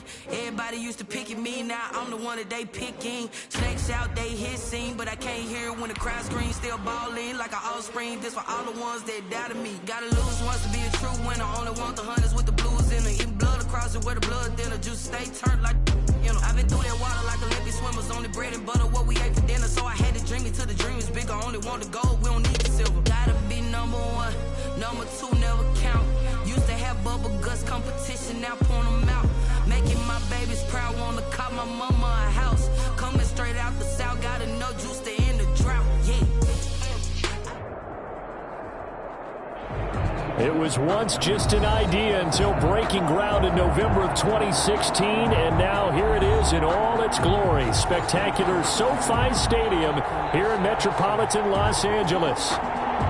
team. Everybody used to pick at me, now I'm the one that they picking. Snakes out, they hissing, but I can't hear when the crowd screams. Still balling like an offspring. This for all the ones that doubted me. Gotta lose once to be a true winner. Only want the hunters with the blues in it. Even blood across it where the blood thinner. Juice stay turned like, you know. I've been through that water like Olympic swimmers. Only bread and butter what we ate for dinner. So I had to dream it till the dream is bigger. Only want the gold, we don't need the silver. Gotta be number one, number two never count. Used to have bubble guts competition, now point them out. Making my babies proud, wanna call my mama a house. Coming straight out the south, gotta know juice to end the drought, yeah. It was once just an idea until breaking ground in November of 2016, and now here it is in all its glory. Spectacular SoFi Stadium here in metropolitan Los Angeles.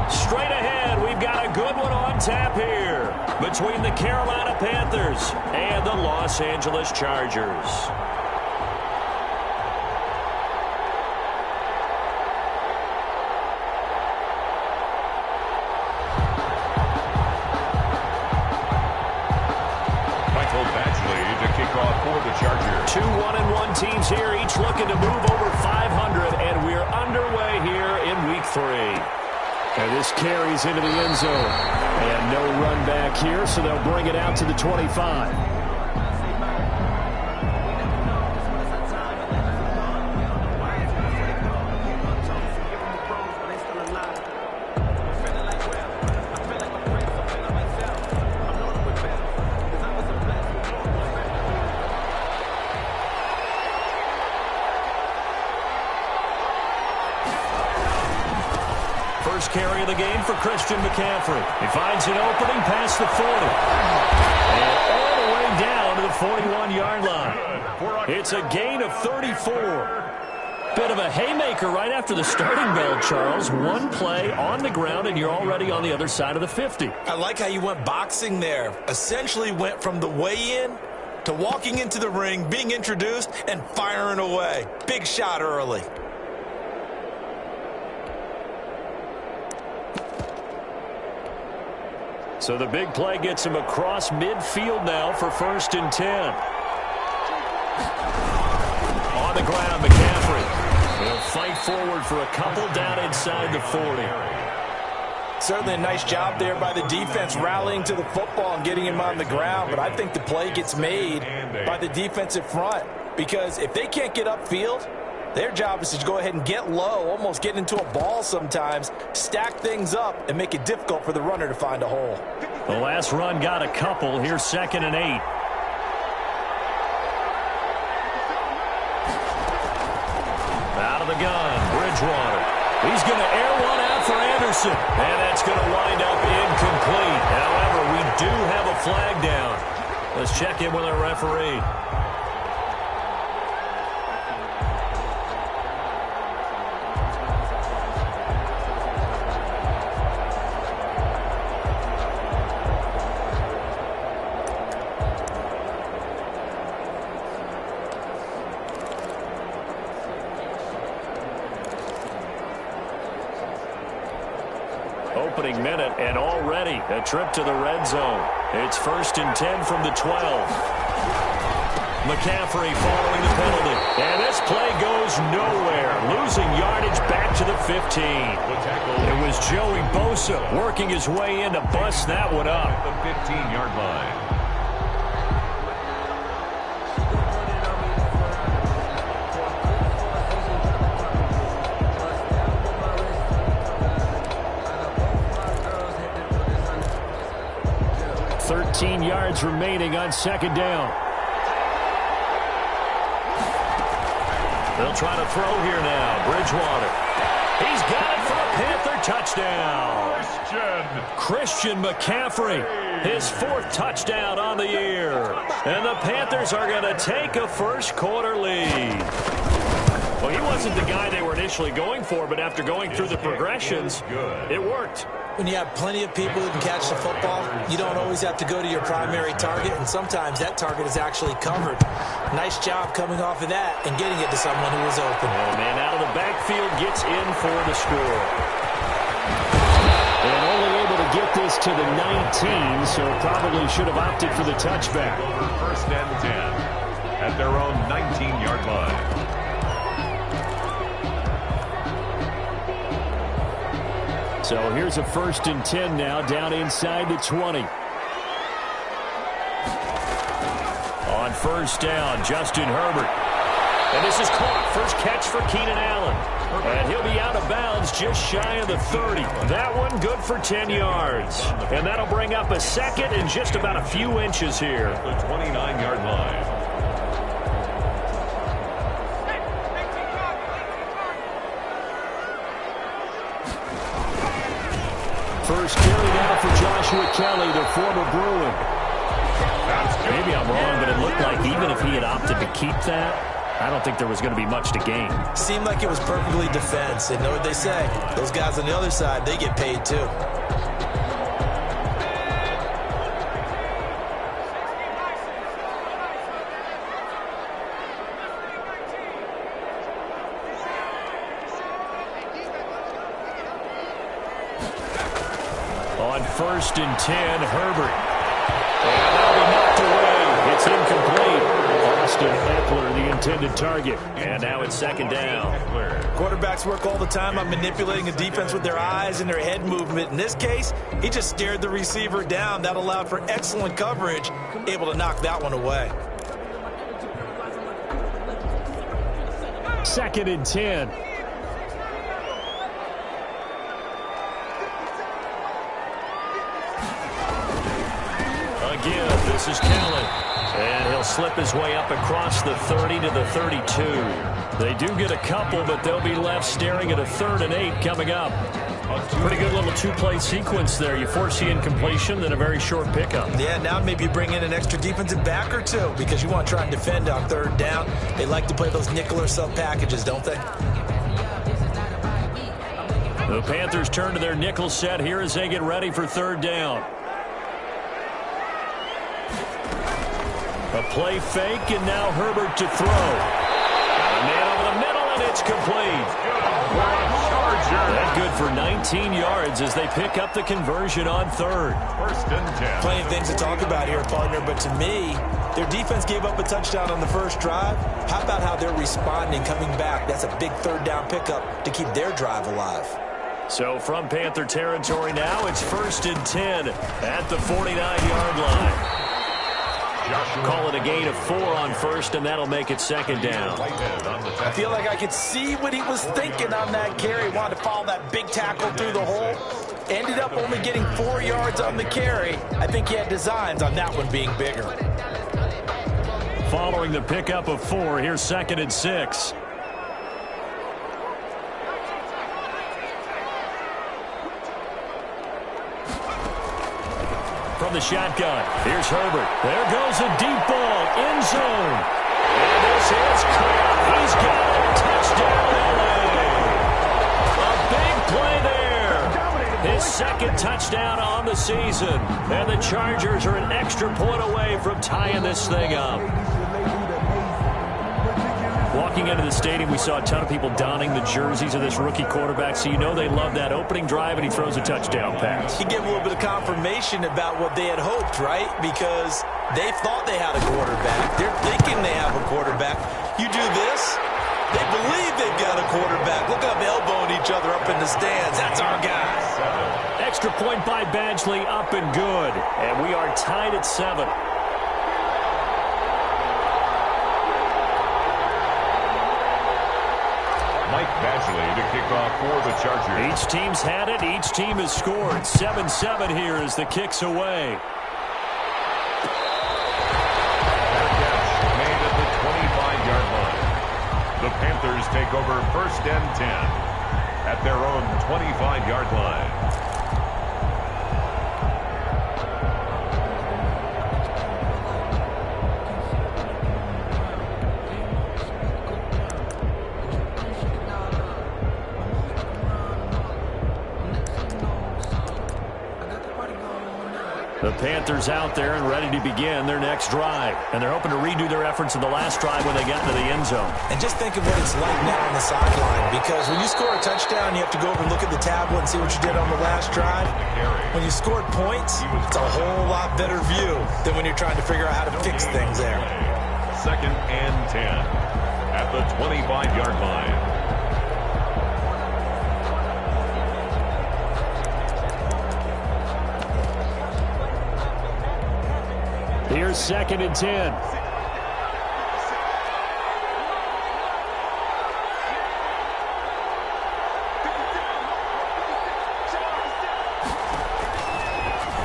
Straight ahead, we've got a good one on tap here between the Carolina Panthers and the Los Angeles Chargers. Two 1-1 teams here, each looking to move over 500, and we're underway here in Week 3. And this carries into the end zone. And no run back here, so they'll bring it out to the 25. First carry of the game for Christian McCaffrey. He finds an opening past the 40. And all the way down to the 41-yard line. It's a gain of 34. Bit of a haymaker right after the starting bell, Charles. One play on the ground, and you're already on the other side of the 50. I like how you went boxing there. Essentially went from the weigh-in to walking into the ring, being introduced, and firing away. Big shot early. So the big play gets him across midfield now for 1st and 10. On the ground, McCaffrey. He'll fight forward for a couple down inside the 40. Certainly a nice job there by the defense rallying to the football and getting him on the ground. But I think the play gets made by the defensive front. Because if they can't get upfield, their job is to go ahead and get low, almost get into a ball sometimes, stack things up, and make it difficult for the runner to find a hole. The last run got a couple. Here's 2nd and 8. Out of the gun, Bridgewater. He's going to air one out for Anderson. And that's going to wind up incomplete. However, we do have a flag down. Let's check in with our referee. Opening minute, and already a trip to the red zone. It's 1st and 10 from the 12. McCaffrey following the penalty. And this play goes nowhere. Losing yardage back to the 15. It was Joey Bosa working his way in to bust that one up. The 15-yard line. 13 yards remaining on 2nd down. They'll try to throw here now. Bridgewater. He's got it for a Panther touchdown. Christian McCaffrey, his 4th touchdown on the year. And the Panthers are going to take a first-quarter lead. Well, he wasn't the guy they were initially going for, but after going through the progressions, it worked. When you have plenty of people who can catch the football, you don't always have to go to your primary target, and sometimes that target is actually covered. Nice job coming off of that and getting it to someone who was open. And man out of the backfield gets in for the score. And only able to get this to the 19, so probably should have opted for the touchback. 1st and 10. at their own 19-yard line. So here's a 1st and 10 now, down inside the 20. On 1st down, Justin Herbert. And this is caught. First catch for Keenan Allen. And he'll be out of bounds just shy of the 30. That one good for 10 yards. And that'll bring up a 2nd and just about a few inches here. The 29-yard line. First carry now for Joshua Kelly, the former Bruin. Maybe I'm wrong, but it looked like even if he had opted to keep that, I don't think there was going to be much to gain. Seemed like it was perfectly defense. And know what they say? Those guys on the other side, they get paid too. On 1st and 10, Herbert. And that'll be knocked away. It's incomplete. Austin Eckler, the intended target. And now it's 2nd down. Quarterbacks work all the time on manipulating a defense with their eyes and their head movement. In this case, he just stared the receiver down. That allowed for excellent coverage, able to knock that one away. 2nd and 10. Again, this is Kelly. And he'll slip his way up across the 30 to the 32. They do get a couple, but they'll be left staring at a 3rd and 8 coming up. Pretty good little 2-play sequence there. You force the incompletion, then a very short pickup. Yeah, now maybe you bring in an extra defensive back or two because you want to try and defend on 3rd down. They like to play those nickel or sub packages, don't they? The Panthers turn to their nickel set here as they get ready for 3rd down. A play fake, and now Herbert to throw. A man over the middle, and it's complete. And good for 19 yards as they pick up the conversion on 3rd. 1st and 10. Plenty of things to talk about here, partner, but to me, their defense gave up a touchdown on the first drive. How about how they're responding, coming back? That's a big 3rd down pickup to keep their drive alive. So from Panther territory now, it's 1st and 10 at the 49-yard line. Call it a gain of 4 on 1st, and that'll make it 2nd down. I feel like I could see what he was thinking on that carry. Wanted to follow that big tackle through the hole. Ended up only getting 4 yards on the carry. I think he had designs on that one being bigger. Following the pickup of 4, here's 2nd and 6. From the shotgun, here's Herbert. There goes a deep ball, end zone. And this is caught. He's got it. Touchdown, LA. A big play there. His 2nd touchdown on the season. And the Chargers are an extra point away from tying this thing up. Walking into the stadium, we saw a ton of people donning the jerseys of this rookie quarterback, so you know they love that opening drive, and he throws a touchdown pass. He gave a little bit of confirmation about what they had hoped, right? Because they thought they had a quarterback. They're thinking they have a quarterback. You do this, they believe they've got a quarterback. Look up, elbowing each other up in the stands. That's our guy. Extra point by Badgley, up and good. And we are tied at 7. Badgley to kick off for the Chargers. Each team's had it. Each team has scored. 7-7 here as the kick's away. Made at the 25-yard line. The Panthers take over 1st and 10 at their own 25-yard line. The Panthers out there and ready to begin their next drive. And they're hoping to redo their efforts in the last drive when they got into the end zone. And just think of what it's like now on the sideline. Because when you score a touchdown, you have to go over and look at the tablet and see what you did on the last drive. When you scored points, it's a whole lot better view than when you're trying to figure out how to fix things there. 2nd and 10 at the 25-yard line. Here's 2nd and 10.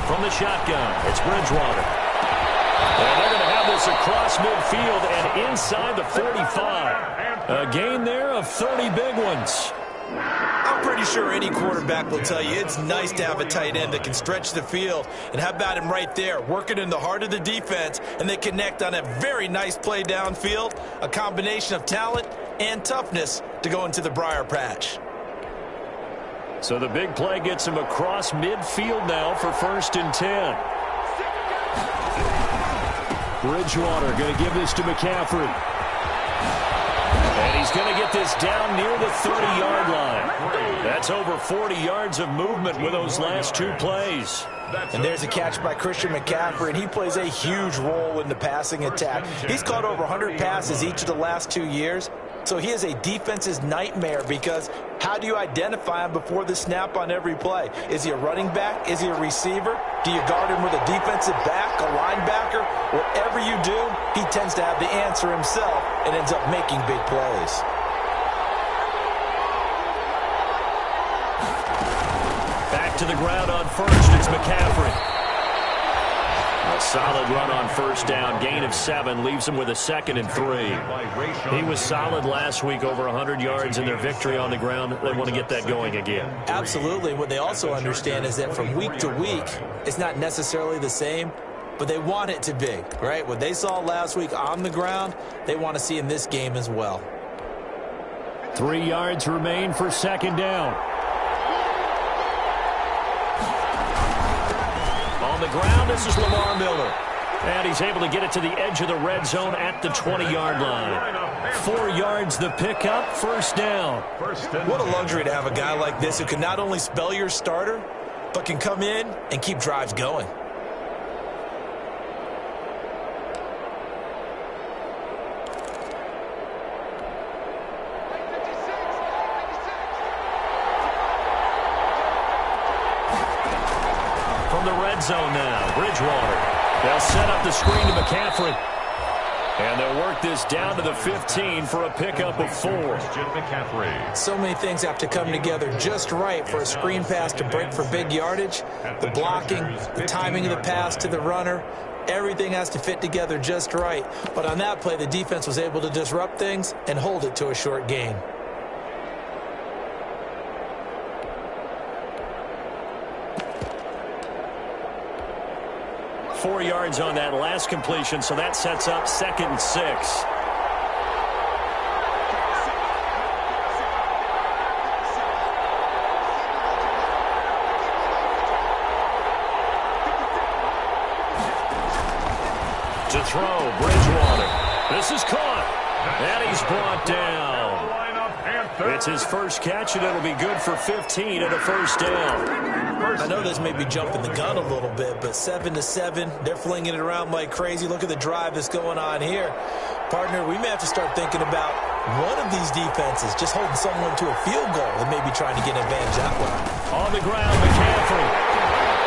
From the shotgun, it's Bridgewater. And they're going to have this across midfield and inside the 45. A gain there of 30 big ones. I'm pretty sure any quarterback will tell you it's nice to have a tight end that can stretch the field. And how about him right there, working in the heart of the defense, and they connect on a very nice play downfield, a combination of talent and toughness to go into the briar patch. So the big play gets him across midfield now for 1st and 10. Bridgewater going to give this to McCaffrey. And he's going to get this down near the 30-yard line. That's over 40 yards of movement with those last 2 plays. And there's a catch by Christian McCaffrey, and he plays a huge role in the passing attack. He's caught over 100 passes each of the last 2 years. So he is a defense's nightmare because how do you identify him before the snap on every play? Is he a running back? Is he a receiver? Do you guard him with a defensive back, a linebacker? Whatever you do, he tends to have the answer himself and ends up making big plays. Back to the ground on 1st, it's McCaffrey. A solid run on 1st down, gain of 7, leaves him with a 2nd and 3. He was solid last week, over 100 yards in their victory on the ground. They want to get that going again. Absolutely. What they also understand is that from week to week, it's not necessarily the same, but they want it to be, right? What they saw last week on the ground, they want to see in this game as well. 3 yards remain for 2nd down. On the ground, this is Lamar Miller. And he's able to get it to the edge of the red zone at the 20-yard line. 4 yards the pickup, 1st down. What a luxury to have a guy like this who can not only spell your starter, but can come in and keep drives going. From the red zone now, Bridgewater. They'll set up the screen to McCaffrey. And they'll work this down to the 15 for a pickup of 4. So many things have to come together just right for a screen pass to break for big yardage. The blocking, the timing of the pass to the runner, everything has to fit together just right. But on that play, the defense was able to disrupt things and hold it to a short gain. Four yards on that last completion, so that sets up 2nd and 6. To throw, Bridgewater. This is caught, and he's brought down. It's his first catch, and it'll be good for 15 and a 1st down. I know this may be jumping the gun a little bit, but 7-7, they're flinging it around like crazy. Look at the drive that's going on here. Partner, we may have to start thinking about one of these defenses just holding someone to a field goal and maybe trying to get an advantage that way. On the ground, McCaffrey.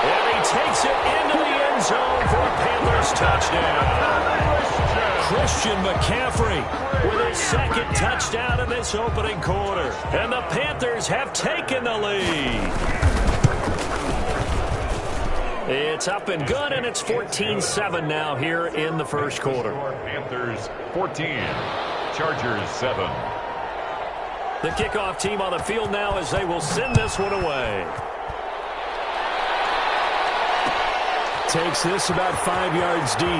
And he takes it into the end zone for a Panthers touchdown. Christian McCaffrey with his 2nd touchdown in this opening quarter. And the Panthers have taken the lead. It's up and good, and it's 14-7 now here in the 1st quarter. Panthers 14, Chargers 7. The kickoff team on the field now as they will send this one away. Takes this about 5 yards deep. And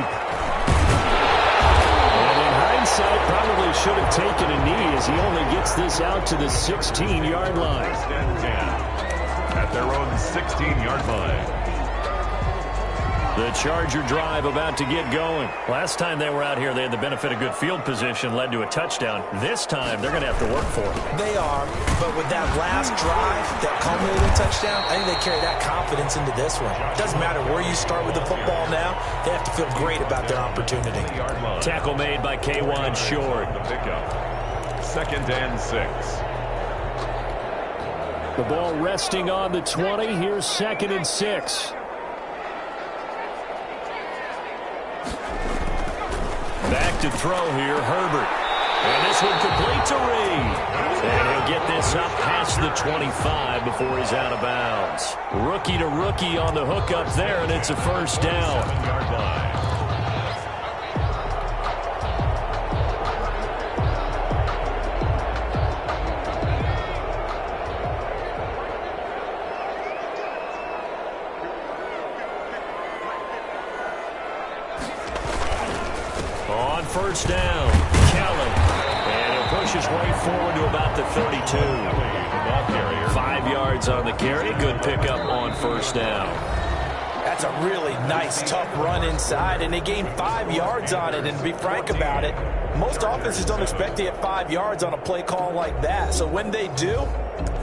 in hindsight, probably should have taken a knee as he only gets this out to the 16-yard line. 10 at their own 16-yard line. The Charger drive about to get going. Last time they were out here, they had the benefit of good field position, led to a touchdown. This time, they're going to have to work for it. They are, but with that last drive, that culminating touchdown, I think they carry that confidence into this one. It doesn't matter where you start with the football now. They have to feel great about their opportunity. Tackle made by K1 Short. The pickup. 2nd and 6. The ball resting on the 20. Here's 2nd and 6. Back to throw here, Herbert. And this one complete to Reed. And he'll get this up past the 25 before he's out of bounds. Rookie to rookie on the hook up there, and it's a first down. 7-yard line. On first down, Kelly. And he'll push his way forward to about the 32. 5 yards on the carry. Good pickup on first down. That's a really nice, tough run inside, and they gained 5 yards on it. And to be frank about it, most offenses don't expect to get 5 yards on a play call like that. So when they do,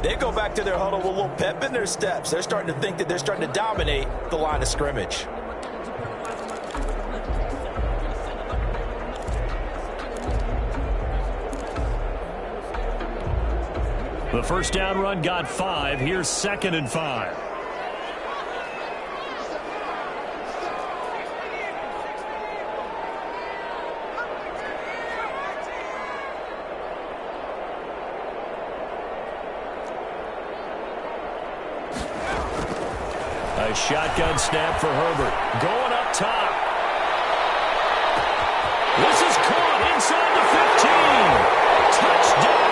they go back to their huddle with a little pep in their steps. They're starting to think that they're starting to dominate the line of scrimmage. The first down run got 5. Here's 2nd and 5. A shotgun snap for Herbert. Going up top. This is caught inside the 15. Touchdown.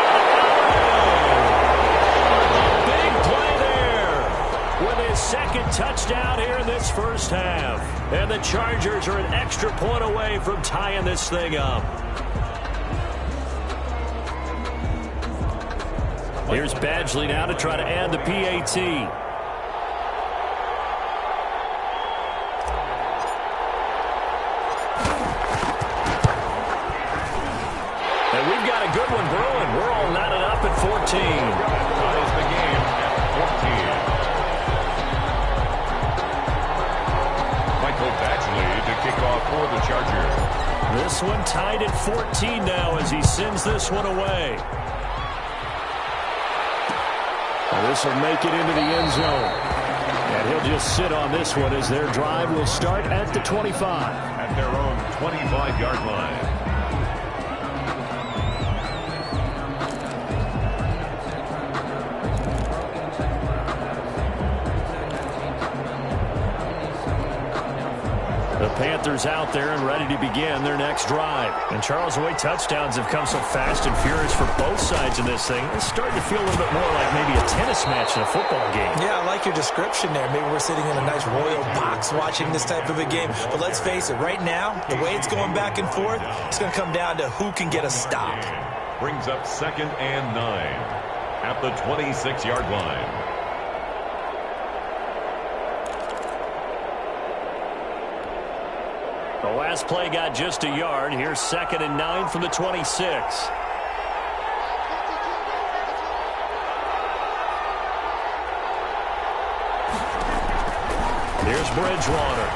With his 2nd touchdown here in this first half. And the Chargers are an extra point away from tying this thing up. Here's Badgley now to try to add the PAT. And we've got a good one brewing. We're all knotted up at 14. Ties the game at 14. Badgley to kick off for the Chargers. This one tied at 14 now as he sends this one away. Well, this will make it into the end zone. And he'll just sit on this one as their drive will start at the 25. At their own 25-yard line. The Panthers out there and ready to begin their next drive. And Charles, the way touchdowns have come so fast and furious for both sides in this thing, it's starting to feel a little bit more like maybe a tennis match in a football game. Yeah, I like your description there. Maybe we're sitting in a nice royal box watching this type of a game. But let's face it, right now, the way it's going back and forth, it's going to come down to who can get a stop. Brings up 2nd and 9 at the 26-yard line. The last play got just a yard. Here's 2nd and 9 from the 26. Here's Bridgewater.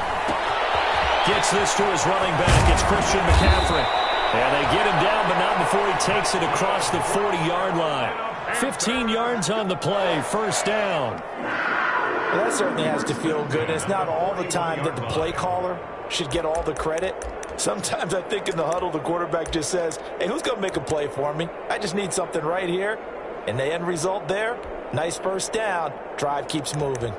Gets this to his running back. It's Christian McCaffrey. And they get him down, but not before he takes it across the 40-yard line. 15 yards on the play. First down. Well, that certainly has to feel good. It's not all the time that the play caller should get all the credit. Sometimes I think in the huddle, the quarterback just says, hey, who's going to make a play for me? I just need something right here. And the end result there, nice first down. Drive keeps moving.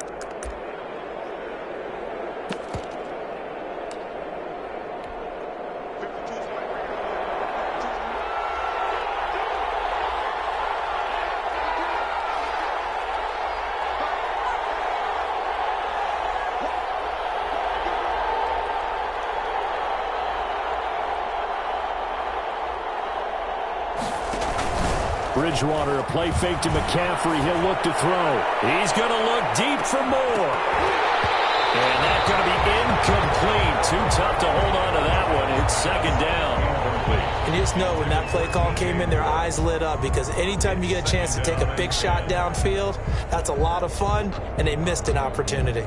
Bridgewater, a play fake to McCaffrey. He'll look to throw. He's going to look deep for more. And that's going to be incomplete. Too tough to hold on to that one. It's second down. And you just know when that play call came in, their eyes lit up, because anytime you get a chance to take a big shot downfield, that's a lot of fun, and they missed an opportunity.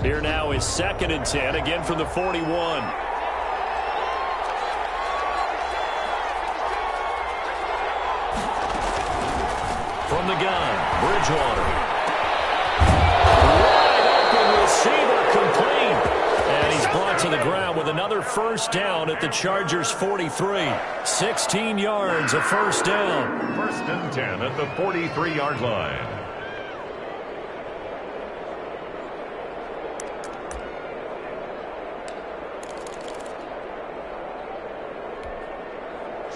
Here now is 2nd and 10, again from the 41. From the gun, Bridgewater. Wide open receiver, complete. And he's brought to the ground with another first down at the Chargers' 43. 16 yards, a first down. 1st and 10 at the 43-yard line.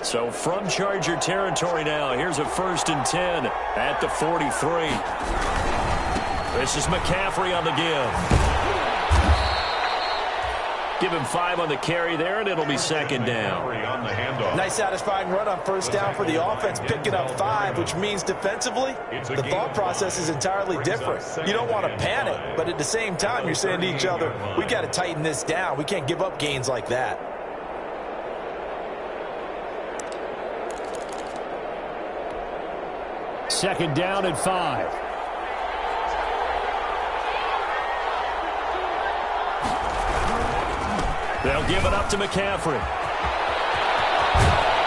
So from Charger territory now, here's a 1st and 10 at the 43. This is McCaffrey on the give. Give him 5 on the carry there, and it'll be 2nd down. Nice satisfying run on first down for the offense, picking up 5, which means defensively, the thought process is entirely different. You don't want to panic, but at the same time, you're saying to each other, we got to tighten this down. We can't give up gains like that. Second down and 5. They'll give it up to McCaffrey.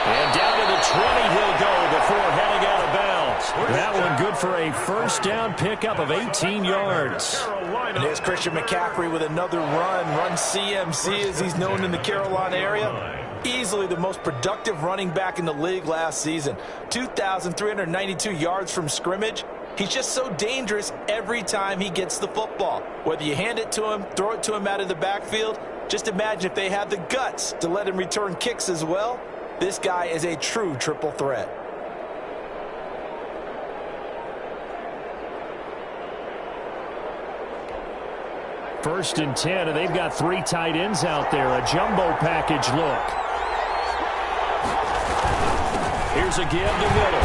And down to the 20 he'll go before heading out of bounds. That one good for a first down pickup of 18 yards. And there's Christian McCaffrey with another run CMC as he's known in the Carolina area. Easily the most productive running back in the league last season. 2,392 yards from scrimmage. He's just so dangerous every time he gets the football. Whether you hand it to him, throw it to him out of the backfield, just imagine if they have the guts to let him return kicks as well. This guy is a true triple threat. First and 10, and they've got 3 tight ends out there. A jumbo package look. Here's a give to Middle.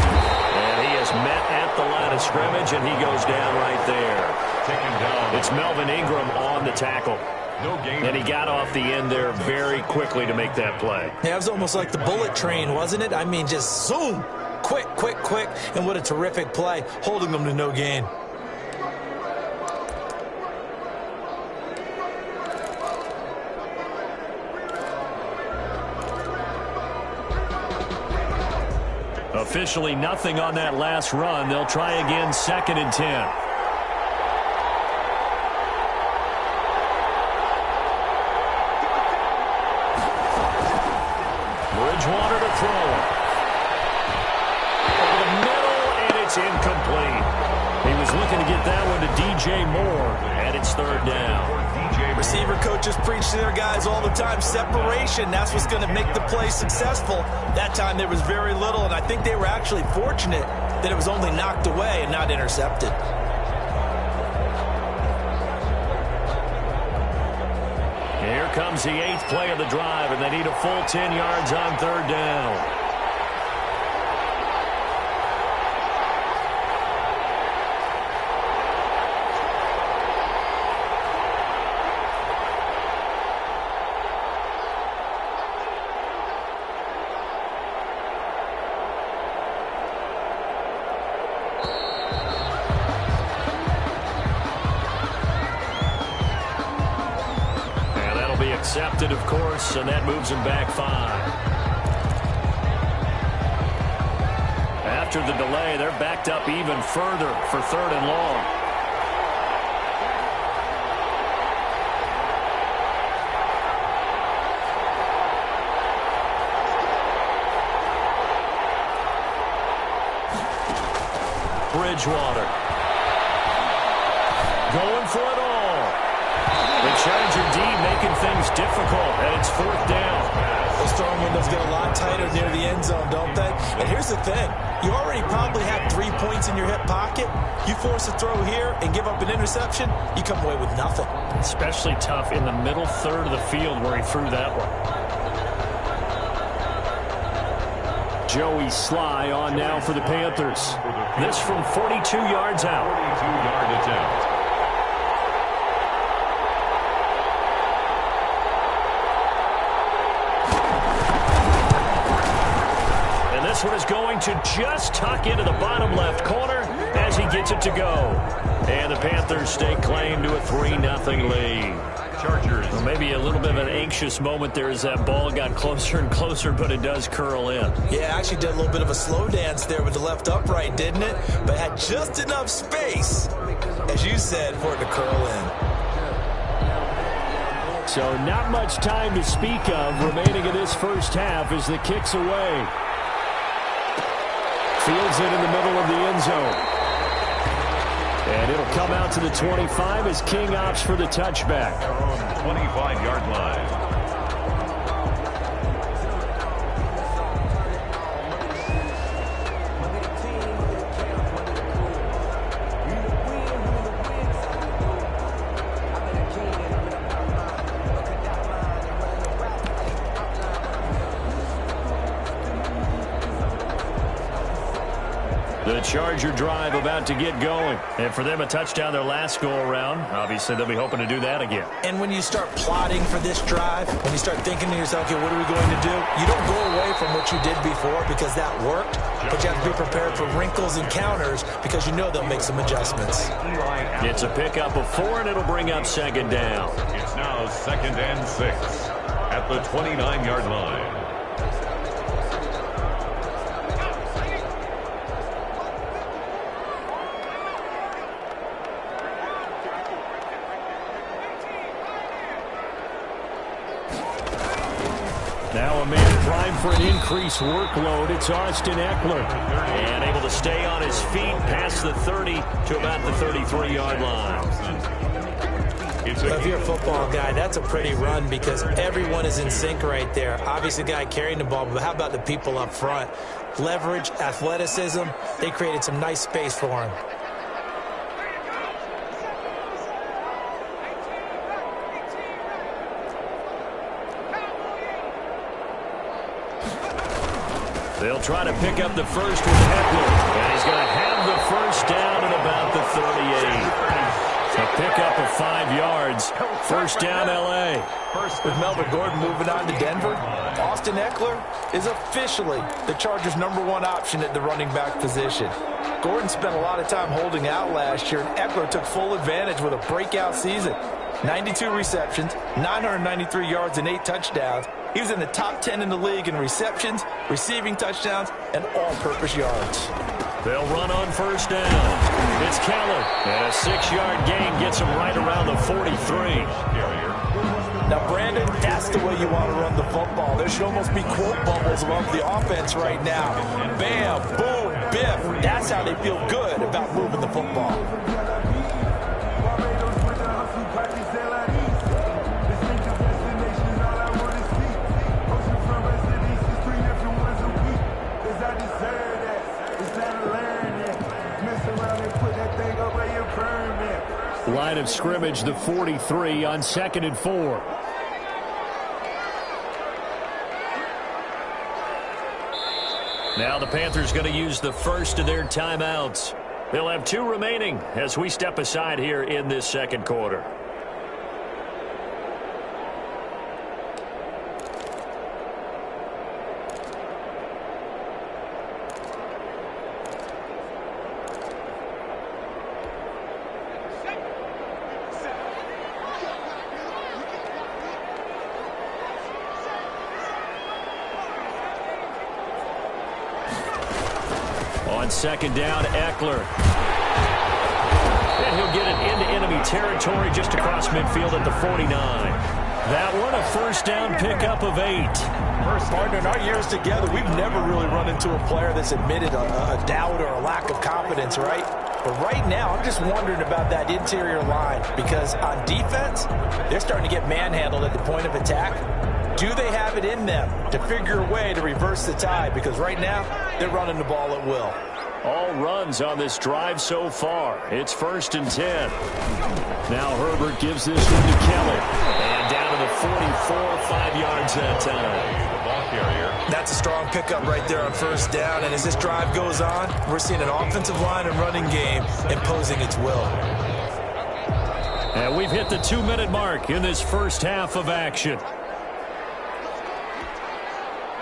And he is met at the line of scrimmage, and he goes down right there. It's Melvin Ingram on the tackle. And he got off the end there very quickly to make that play. Yeah, it was almost like the bullet train, wasn't it? I mean, just zoom. Quick. And what a terrific play, holding them to no gain. Officially nothing on that last run. They'll try again, 2nd and 10. Bridgewater to throw. Over the middle, and it's incomplete. He was looking to get that one to DJ Moore, and it's 3rd down. Receiver coaches preach to their guys all the time. Separation, that's what's going to make the play successful. That time there was very little, and I think they were actually fortunate that it was only knocked away and not intercepted. Here comes the 8th play of the drive, and they need a full 10 yards on 3rd down. Accepted, of course, and that moves him back 5. After the delay, they're backed up even further for 3rd and long. Bridgewater going for it all. The Charger D making things difficult, and it's 4th down. Those throwing windows get a lot tighter near the end zone, don't they? And here's the thing. You already probably have 3 points in your hip pocket. You force a throw here and give up an interception, you come away with nothing. Especially tough in the middle third of the field where he threw that one. Joey Sly on now for the Panthers. This from 42 yards out. 42-yard attempt. This one is going to just tuck into the bottom left corner as he gets it to go. And the Panthers stake claim to a 3-0 lead. Chargers. Well, maybe a little bit of an anxious moment there as that ball got closer and closer, but it does curl in. Yeah, actually did a little bit of a slow dance there with the left upright, didn't it? But had just enough space, as you said, for it to curl in. So not much time to speak of remaining in this first half as the kick's away. Fields it in the middle of the end zone. And it'll come out to the 25 as King opts for the touchback. 25-yard line. The Charger drive about to get going. And for them, a touchdown their last go-around. Obviously, they'll be hoping to do that again. And when you start plotting for this drive, when you start thinking to yourself, okay, what are we going to do? You don't go away from what you did before because that worked, but you have to be prepared for wrinkles and counters because you know they'll make some adjustments. It's a pickup of 4, and it'll bring up 2nd down. It's now 2nd and 6 at the 29-yard line. Now a man primed for an increased workload. It's Austin Eckler. And able to stay on his feet past the 30 to about the 33-yard line. If you're a football guy, that's a pretty run because everyone is in sync right there. Obviously, the guy carrying the ball, but how about the people up front? Leverage, athleticism, they created some nice space for him. They'll try to pick up the first with Eckler. And he's going to have the first down at about the 38. A pickup of 5 yards. First down, L.A. With Melvin Gordon moving on to Denver, Austin Eckler is officially the Chargers' #1 option at the running back position. Gordon spent a lot of time holding out last year, and Eckler took full advantage with a breakout season. 92 receptions, 993 yards, and 8 touchdowns. He was in the top 10 in the league in receptions, receiving touchdowns, and all-purpose yards. They'll run on first down. It's Keller. And a 6-yard gain gets him right around the 43. Now, Brandon, that's the way you want to run the football. There should almost be quote bubbles above the offense right now. Bam, boom, biff. That's how they feel good about moving the football. Line of scrimmage, the 43 on 2nd and 4. Now the Panthers going to use the first of their timeouts. They'll have 2 remaining as we step aside here in this second quarter. On 2nd down, Eckler. And he'll get it into enemy territory just across midfield at the 49. That one, a first down pickup of 8. Partner, in our years together, we've never really run into a player that's admitted a doubt or a lack of confidence, right? But right now, I'm just wondering about that interior line because on defense, they're starting to get manhandled at the point of attack. Do they have it in them to figure a way to reverse the tide? Because right now, they're running the ball at will. All runs on this drive so far. It's 1st and 10. Now Herbert gives this one to Kelly. And down to the 44, 5 yards that time. The ball carrier. That's a strong pickup right there on 1st down. And as this drive goes on, we're seeing an offensive line and running game imposing its will. And we've hit the 2-minute mark in this first half of action.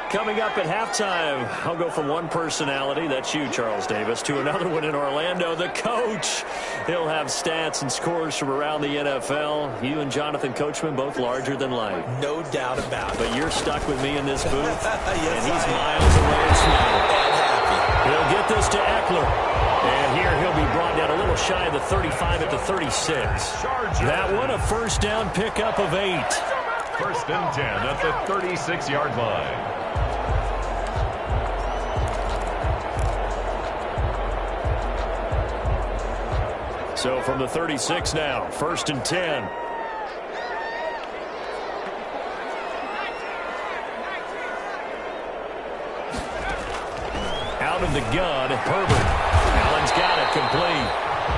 Coming up at halftime, I'll go from one personality, that's you, Charles Davis, to another one in Orlando, the coach. He'll have stats and scores from around the NFL. You and Jonathan Coachman, both larger than life. No doubt about it. But you're stuck with me in this booth, yes, and he's miles away and smiling. And happy. He'll get this to Eckler. And here he'll be brought down a little shy of the 35 at the 36. That one a 1st down pickup of 8. 1st and 10 at the 36-yard line. So from the 36 now, 1st and 10. Out of the gun, Herbert. Allen's got it complete.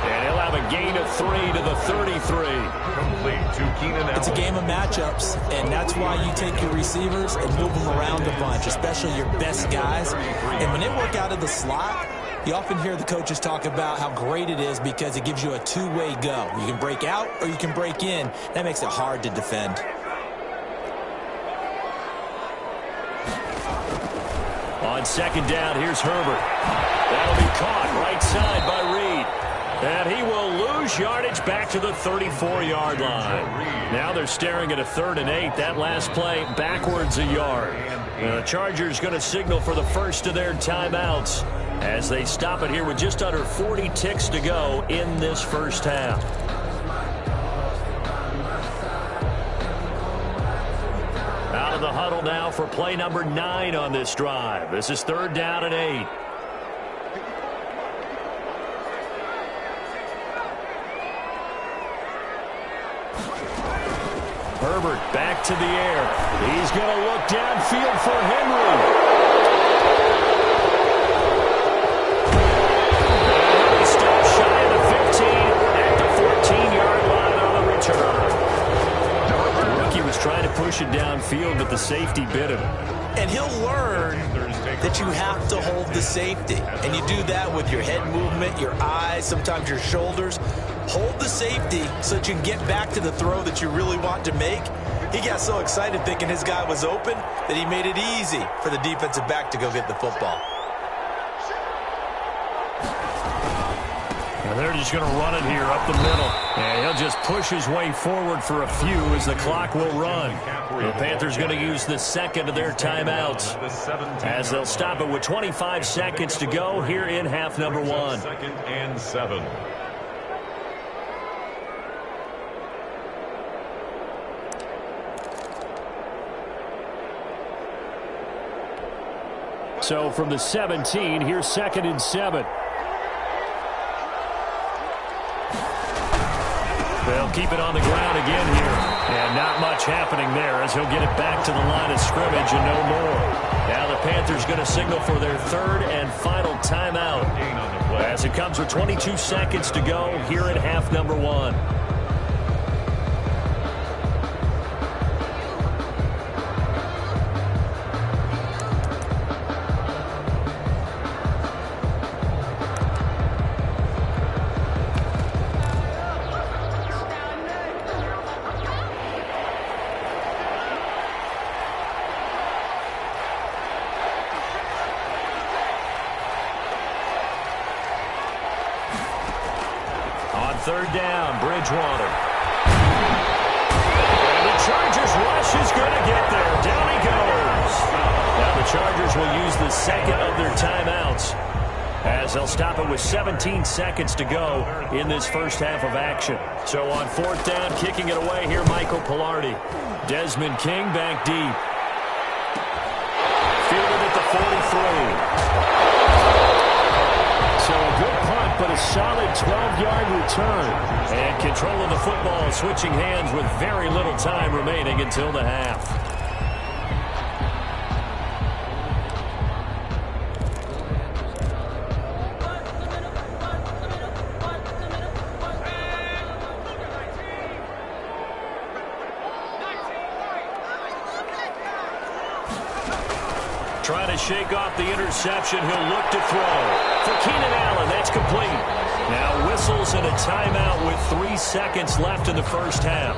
And he'll have a gain of 3 to the 33. Complete to Keenan Allen. It's a game of matchups, and that's why you take your receivers and move them around a bunch, especially your best guys. And when they work out of the slot, you often hear the coaches talk about how great it is because it gives you a two-way go. You can break out or you can break in. That makes it hard to defend. On 2nd down, here's Herbert. That'll be caught right side by Reed. And he will lose yardage back to the 34-yard line. Now they're staring at a 3rd and 8. That last play backwards a yard. The Chargers going to signal for the first of their timeouts as they stop it here with just under 40 ticks to go in this first half. Out of the huddle now for play number 9 on this drive. This is 3rd down and 8. Herbert back to the air. He's going to look downfield for Henry. Trying to push it downfield, but the safety bit him. And he'll learn that you have to hold the safety. And you do that with your head movement, your eyes, sometimes your shoulders. Hold the safety so that you can get back to the throw that you really want to make. He got so excited thinking his guy was open that he made it easy for the defensive back to go get the football. And they're just going to run it here up the middle. And he'll just push his way forward for a few as the clock will run. The Panthers going to use the 2nd of their timeouts as they'll stop it with 25 seconds to go here in half number 1. 2nd and 7. So from the 17, here's 2nd and 7. They'll keep it on the ground again here. And not much happening there as he'll get it back to the line of scrimmage and no more. Now the Panthers going to signal for their 3rd and final timeout as it comes with 22 seconds to go here in half number 1. On 3rd down, Bridgewater. And the Chargers rush is going to get there. Down he goes. Now the Chargers will use the 2nd of their timeouts as they'll stop it with 17 seconds to go in this first half of action. So on 4th down, kicking it away here, Michael Pilardi. Desmond King back deep. Fielded at the 43. So a good punt but a solid 12-yard return. And control of the football, switching hands with very little time remaining until the half. Trying to shake off the interception. He'll look to throw. For Keenan Allen, that's complete. Now whistles and a timeout with 3 seconds left in the first half.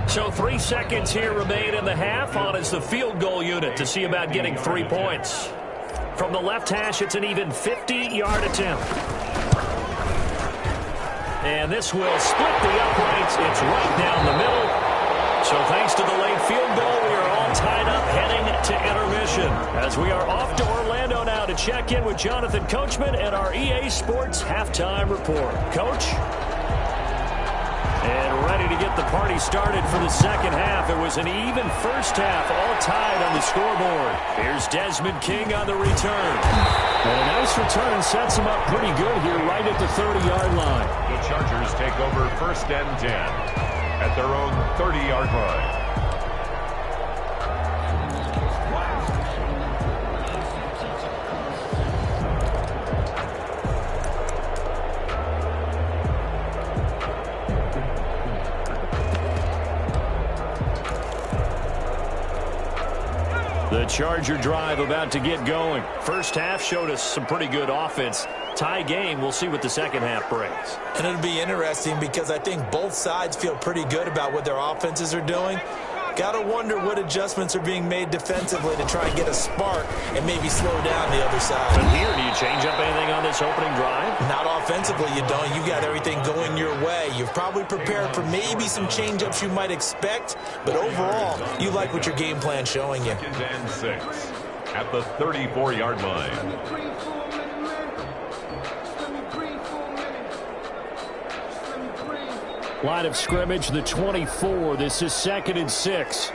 So 3 seconds here remain in the half. On is the field goal unit to see about getting 3 points. From the left hash, it's an even 50-yard attempt. And this will split the uprights. It's right down the middle. So thanks to the late field goal, we are all tied up heading to intermission. As we are off to Orlando now to check in with Jonathan Coachman and our EA Sports halftime report. Coach? And ready to get the party started for the second half. It was an even first half, all tied on the scoreboard. Here's Desmond King on the return. And a nice return sets him up pretty good here right at the 30-yard line. The Chargers take over 1st and 10 at their own 30-yard line. The Charger drive about to get going. First half showed us some pretty good offense. Tie game. We'll see what the second half brings. And it'll be interesting because I think both sides feel pretty good about what their offenses are doing. Got to wonder what adjustments are being made defensively to try and get a spark and maybe slow down the other side. But here, do you change up anything on this opening drive? Not offensively, you don't. You got everything going your way. You've probably prepared for maybe some change-ups you might expect, but overall, you like what your game plan's showing you. 2nd and 6 at the 34-yard line. Line of scrimmage, the 24. This is 2nd and 6.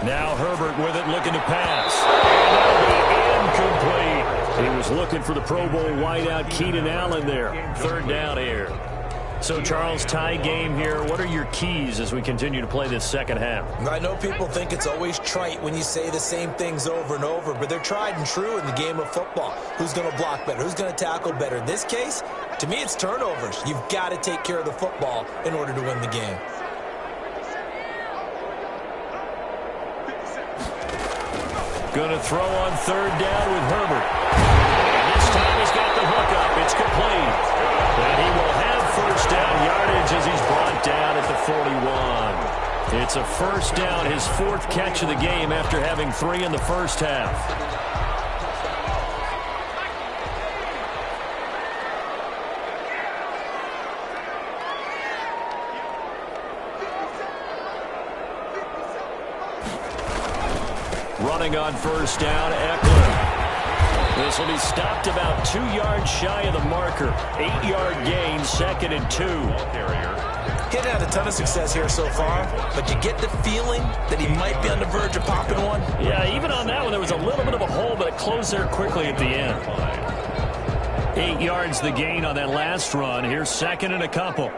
Now Herbert with it, looking to pass. And that'll be incomplete. He was looking for the Pro Bowl wideout Keenan Allen there. 3rd down here. So, Charles, tie game here. What are your keys as we continue to play this second half? I know people think it's always trite when you say the same things over and over, but they're tried and true in the game of football. Who's going to block better? Who's going to tackle better? In this case, to me, it's turnovers. You've got to take care of the football in order to win the game. Going to throw on 3rd down with Herbert. And this time he's got the hook up. It's complete. And he will have 1st down yardage as he's brought down at the 41. It's a 1st down, his 4th catch of the game after having 3 in the first half. Running on 1st down, Eckler. This will be stopped about 2 yards shy of the marker. 8-yard gain, 2nd and 2. He's had a ton of success here so far, but you get the feeling that he might be on the verge of popping one. Yeah, even on that one, there was a little bit of a hole, but it closed there quickly at the end. 8 yards the gain on that last run. Here's 2nd and a couple.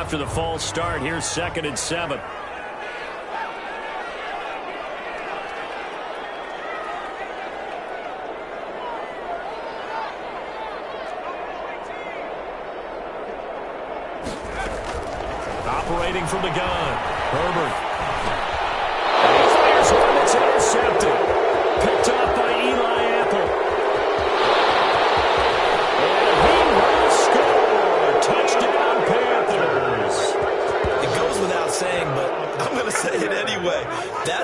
After the false start, here's 2nd and 7. Operating from the gun, Herbert. And he fires one that's intercepted. Picked off by Eli Apple.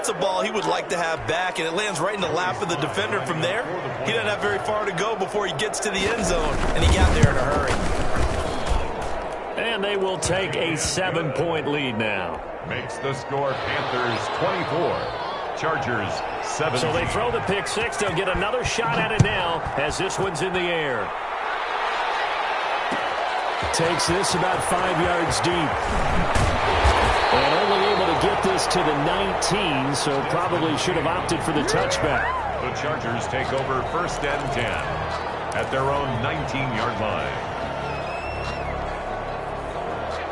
that's a ball he would like to have back, and it lands right in the lap of the defender from there. He doesn't have very far to go before he gets to the end zone, and he got there in a hurry. And they will take a 7-point lead now. Makes the score Panthers 24, Chargers 17. So they throw the pick six. They'll get another shot at it now as this one's in the air. Takes this about 5 yards deep. And only able to get this to the 19, so probably should have opted for the touchback. The Chargers take over 1st and 10 at their own 19-yard line.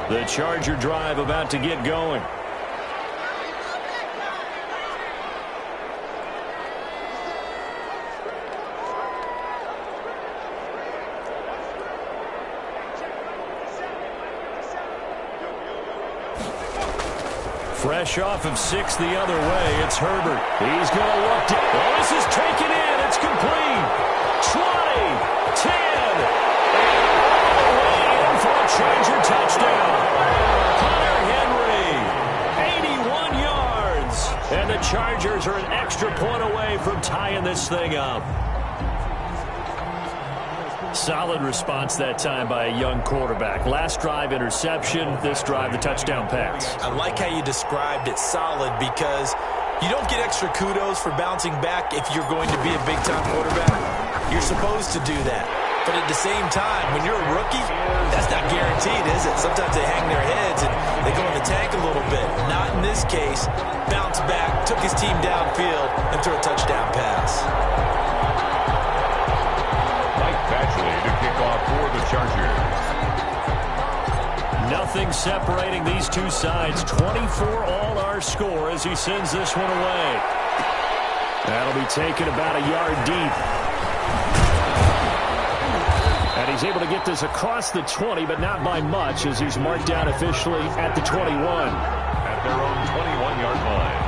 The Charger drive about to get going. Fresh off of 6 the other way, it's Herbert. He's going to look deep. Oh, this is taken in. It's complete. 20, 10, and all the way in for a Charger touchdown. Hunter Henry, 81 yards. And the Chargers are an extra point away from tying this thing up. Solid response that time by a young quarterback. Last drive, interception. This drive, the touchdown pass. I like how you described it, solid, because you don't get extra kudos for bouncing back if you're going to be a big-time quarterback. You're supposed to do that. But at the same time, when you're a rookie, that's not guaranteed, is it? Sometimes they hang their heads and they go in the tank a little bit. Not in this case. Bounced back, took his team downfield, and threw a touchdown pass. To kick off for the Chargers. Nothing separating these two sides. 24 all our score as he sends this one away. That'll be taken about a yard deep. And he's able to get this across the 20, but not by much as he's marked down officially at the 21. At their own 21-yard line.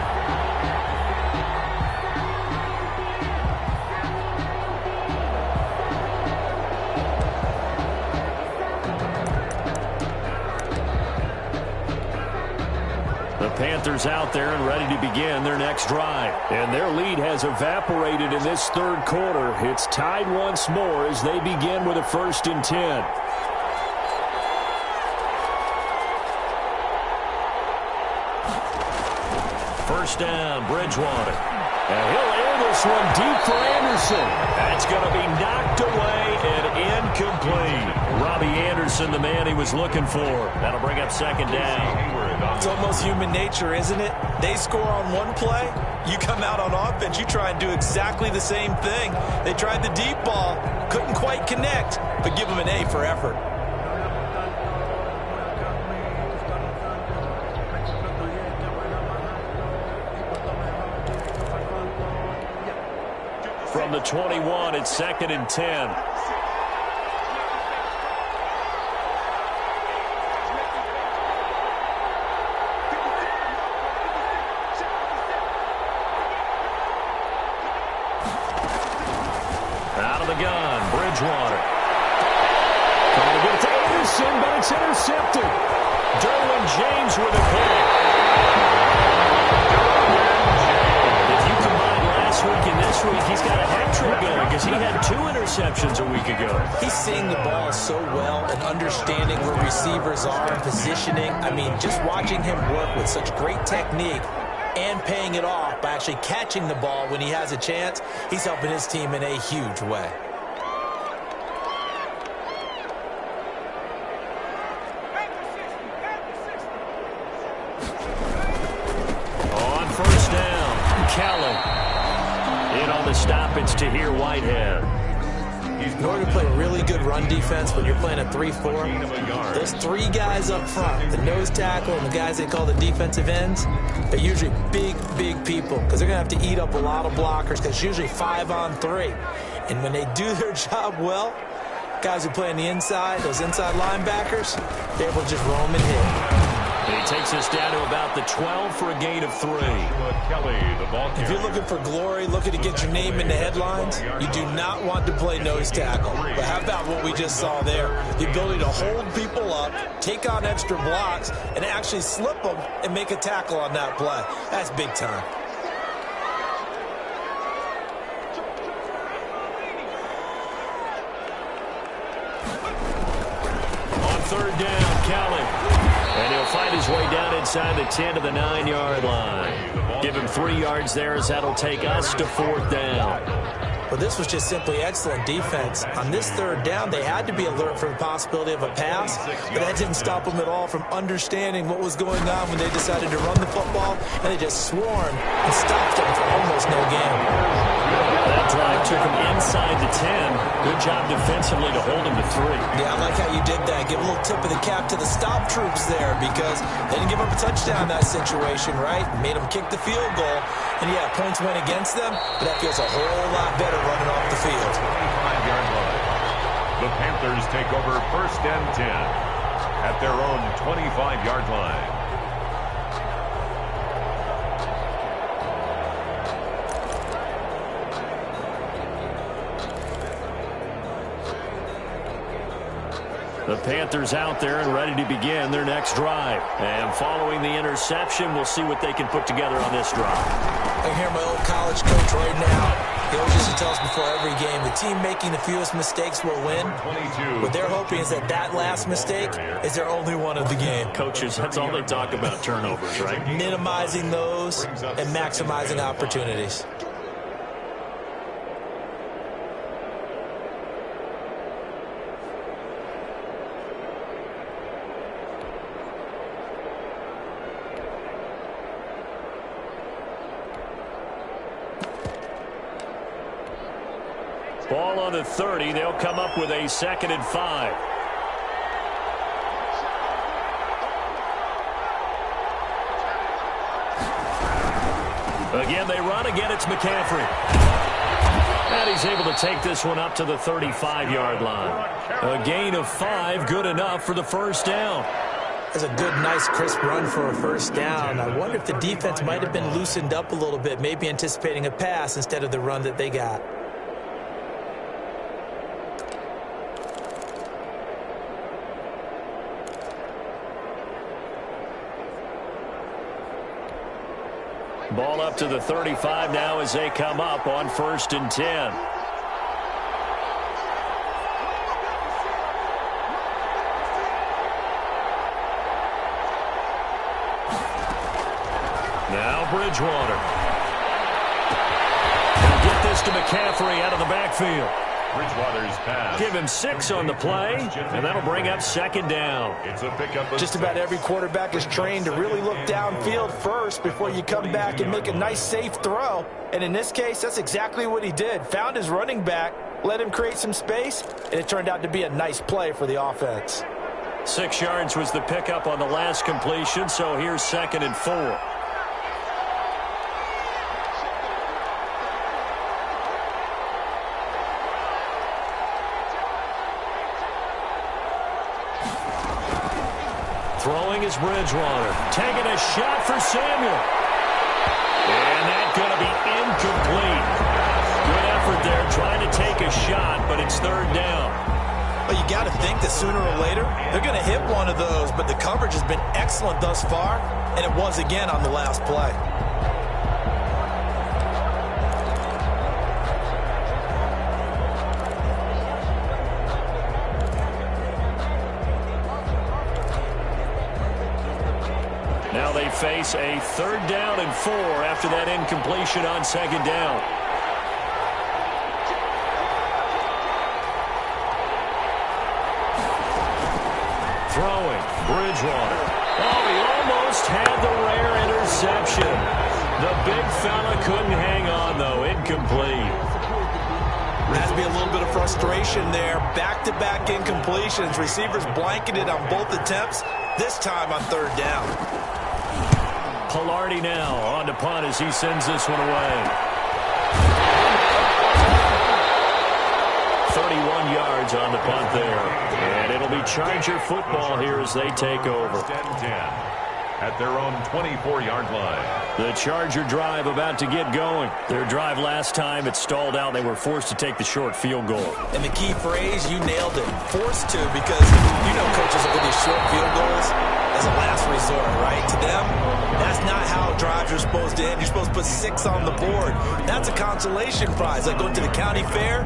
Panthers out there and ready to begin their next drive. And their lead has evaporated in this third quarter. It's tied once more as they begin with a 1st and 10. First down, Bridgewater. And he'll air this one deep for Anderson. That's going to be knocked away and incomplete. Robbie Anderson, the man he was looking for. That'll bring up 2nd down. It's almost human nature, isn't it? They score on one play. You come out on offense, you try and do exactly the same thing. They tried the deep ball, couldn't quite connect, but give them an A for effort. From the 21, it's 2nd and 10. Out of the gun, Bridgewater. Trying to get it to Anderson, but it's intercepted. Derwin James with a pick. If you combine last week and this week, he's got a hat trick going because he had 2 interceptions a week ago. He's seeing the ball so well and understanding where receivers are and positioning. I mean, just watching him work with such great technique and paying it off by actually catching the ball when he has a chance, he's helping his team in a huge way. On 1st down, Kelly. In on the stoppage to hear Whitehead. In order to play really good run defense when you're playing a 3-4, those 3 guys up front, the nose tackle and the guys they call the defensive ends, they're usually big, big people because they're going to have to eat up a lot of blockers because it's usually 5 on 3. And when they do their job well, guys who play on the inside, those inside linebackers, they're able to just roam and hit. And he takes us down to about the 12 for a gain of 3. If you're looking for glory, looking to get your name in the headlines, you do not want to play nose tackle. But how about what we just saw there? The ability to hold people up, take on extra blocks, and actually slip them and make a tackle on that play. That's big time. third down, counting. And he'll find his way down inside the 10 to the 9-yard line. Give him 3 yards there as that'll take us to fourth down. Well, this was just simply excellent defense. On this third down, they had to be alert for the possibility of a pass, but that didn't stop them at all from understanding what was going on when they decided to run the football, and they just swarmed and stopped them for almost no gain. That drive took them inside the 10. Good job defensively to hold them to 3. Yeah, I like how you did that. Give a little tip of the cap to the stop troops there because they didn't give up a touchdown in that situation, right? Made them kick the field goal. And, yeah, points went against them, but that feels a whole lot better running off the field. 25-yard line. The Panthers take over first and 10 at their own 25-yard line. The Panthers out there and ready to begin their next drive. And following the interception, we'll see what they can put together on this drive. I hear my old college coach right now. He always used to tell us before every game, the team making the fewest mistakes will win. What they're hoping is that that last mistake is their only one of the game. Coaches, that's all they talk about, turnovers, right? Minimizing those and maximizing opportunities. Ball on the 30. They'll come up with a 2nd and 5. Again, they run. Again, it's McCaffrey. And he's able to take this one up to the 35-yard line. A gain of 5, good enough for the first down. That's a good, nice, crisp run for a first down. I wonder if the defense might have been loosened up a little bit, maybe anticipating a pass instead of the run that they got. Ball up to the 35 now as they come up on 1st and 10. Now Bridgewater. He'll get this to McCaffrey out of the backfield. Bridgewater's pass. Give him 6 on the play, and that'll bring up 2nd down. It's a pickup of Just about every quarterback is trained to really look downfield first before you come back and make a nice, safe throw. And in this case, that's exactly what he did. Found his running back, let him create some space, and it turned out to be a nice play for the offense. 6 yards was the pickup on the last completion, so here's 2nd and 4. Throwing is Bridgewater. Taking a shot for Samuel. And that's going to be incomplete. Good effort there trying to take a shot, but it's 3rd down. Well, you got to think that sooner or later they're going to hit one of those, but the coverage has been excellent thus far, and it was again on the last play. Now they face a 3rd down and 4 after that incompletion on 2nd down. Throwing, Bridgewater. Oh, he almost had the rare interception. The big fella couldn't hang on, though. Incomplete. There has to be a little bit of frustration there. Back-to-back incompletions. Receivers blanketed on both attempts, this time on 3rd down. Pilardi now on to punt as he sends this one away. 31 yards on the punt there. And it'll be Charger football here as they take over. 10-10 at their own 24-yard line. The Charger drive about to get going. Their drive last time, it stalled out. They were forced to take the short field goal. And the key phrase, you nailed it. Forced to, because you know coaches look at these short field goals as a last resort, right? To them, that's not how drives are supposed to end. You're supposed to put 6 on the board. That's a consolation prize. Like going to the county fair,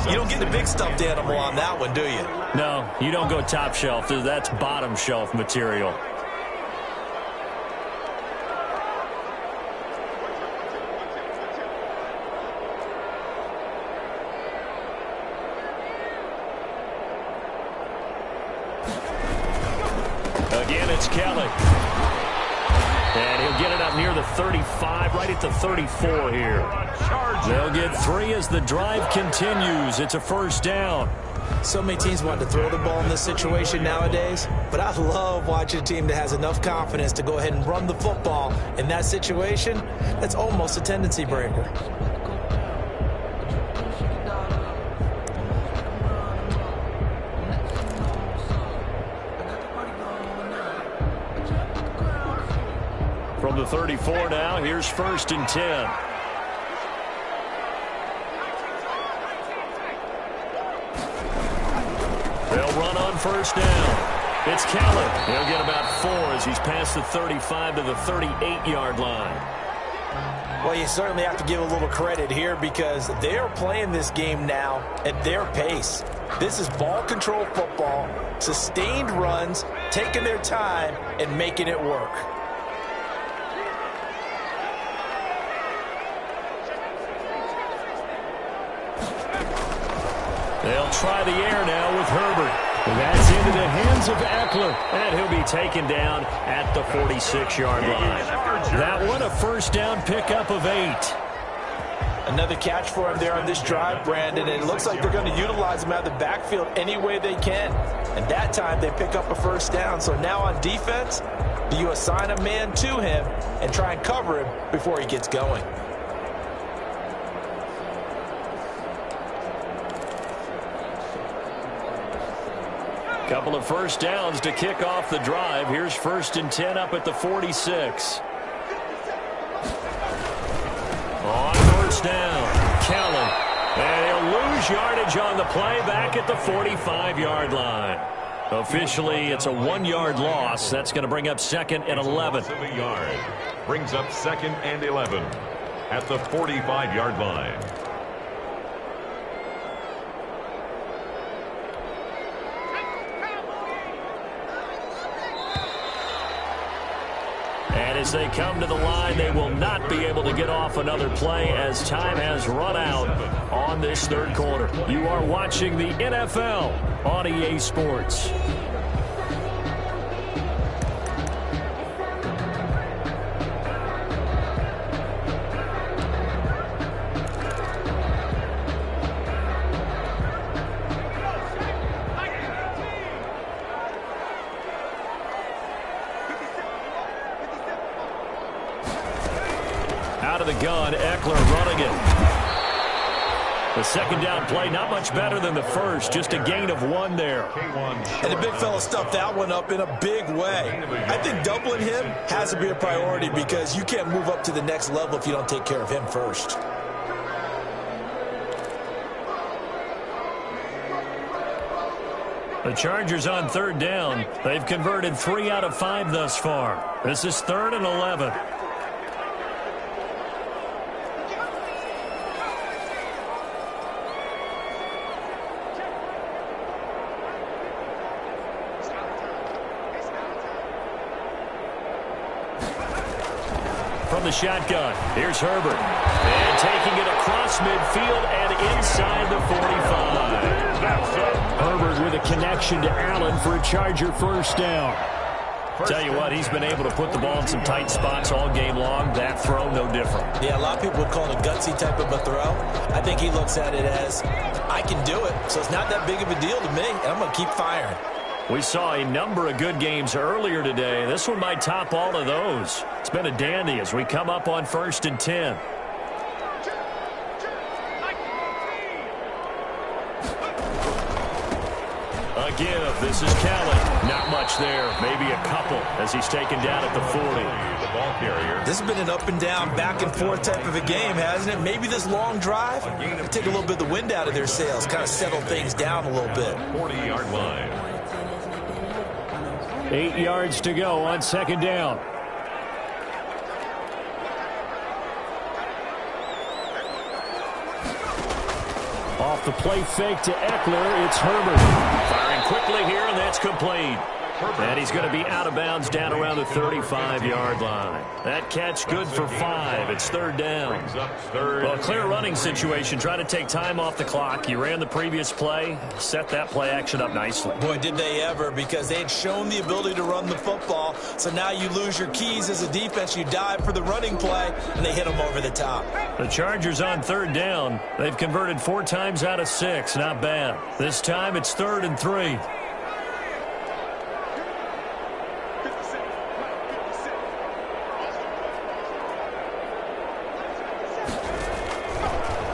you don't get the big stuffed animal on that one, do you? No, you don't go top shelf. That's bottom shelf material. Again, it's Kelly. And he'll get it up near the 35, right at the 34 here. They'll get 3 as the drive continues. It's a first down. So many teams want to throw the ball in this situation nowadays, but I love watching a team that has enough confidence to go ahead and run the football. In that situation, that's almost a tendency breaker. From the 34 now, here's 1st and 10. They'll run on first down. It's Kelly. He'll get about 4 as he's past the 35 to the 38-yard line. Well, you certainly have to give a little credit here because they are playing this game now at their pace. This is ball control football, sustained runs, taking their time, and making it work. They'll try the air now with Herbert. That's into the hands of Eckler, and he'll be taken down at the 46-yard line. That one a first down pickup of 8. Another catch for him there on this drive, Brandon, and it looks like they're going to utilize him out of the backfield any way they can. And that time they pick up a first down. So now on defense, do you assign a man to him and try and cover him before he gets going? Couple of first downs to kick off the drive. Here's 1st and 10 up at the 46. On first down, Kelly. And he'll lose yardage on the play back at the 45-yard line. Officially, it's a 1-yard loss. That's going to bring up 2nd and 11. Brings up 2nd and 11 at the 45-yard line. And as they come to the line, they will not be able to get off another play as time has run out on this 3rd quarter. You are watching the NFL on EA Sports. Out of the gun, Eckler running it. The 2nd down play, not much better than the first, just a gain of 1 there. And the big fella stuffed that one up in a big way. I think doubling him has to be a priority because you can't move up to the next level if you don't take care of him first. The Chargers on 3rd down. They've converted 3 out of 5 thus far. This is 3rd and 11. From the shotgun, here's Herbert. And taking it across midfield and inside the 45. Herbert with a connection to Allen for a Charger first down. Tell you what, he's been able to put the ball in some tight spots all game long. That throw, no different. Yeah, a lot of people would call it a gutsy type of a throw. I think he looks at it as, I can do it, so it's not that big of a deal to me, and I'm going to keep firing. We saw a number of good games earlier today. This one might top all of those. It's been a dandy as we come up on 1st and 10. A give. This is Kelly. Not much there. Maybe a couple as he's taken down at the 40. The ball carrier. This has been an up and down, back and forth type of a game, hasn't it? Maybe this long drive will take a little bit of the wind out of their sails, kind of settle things down a little bit. 40-yard line. 8 yards to go on second down. Off the play fake to Eckler, it's Herbert. Firing quickly here, and that's complete. And he's going to be out of bounds down around the 35-yard line. That catch good for 5. It's third down. Well, clear running situation. Try to take time off the clock. You ran the previous play. Set that play action up nicely. Boy, did they ever, because they had shown the ability to run the football. So now you lose your keys as a defense. You dive for the running play, and they hit them over the top. The Chargers on third down. They've converted 4 times out of 6. Not bad. This time it's 3rd and 3.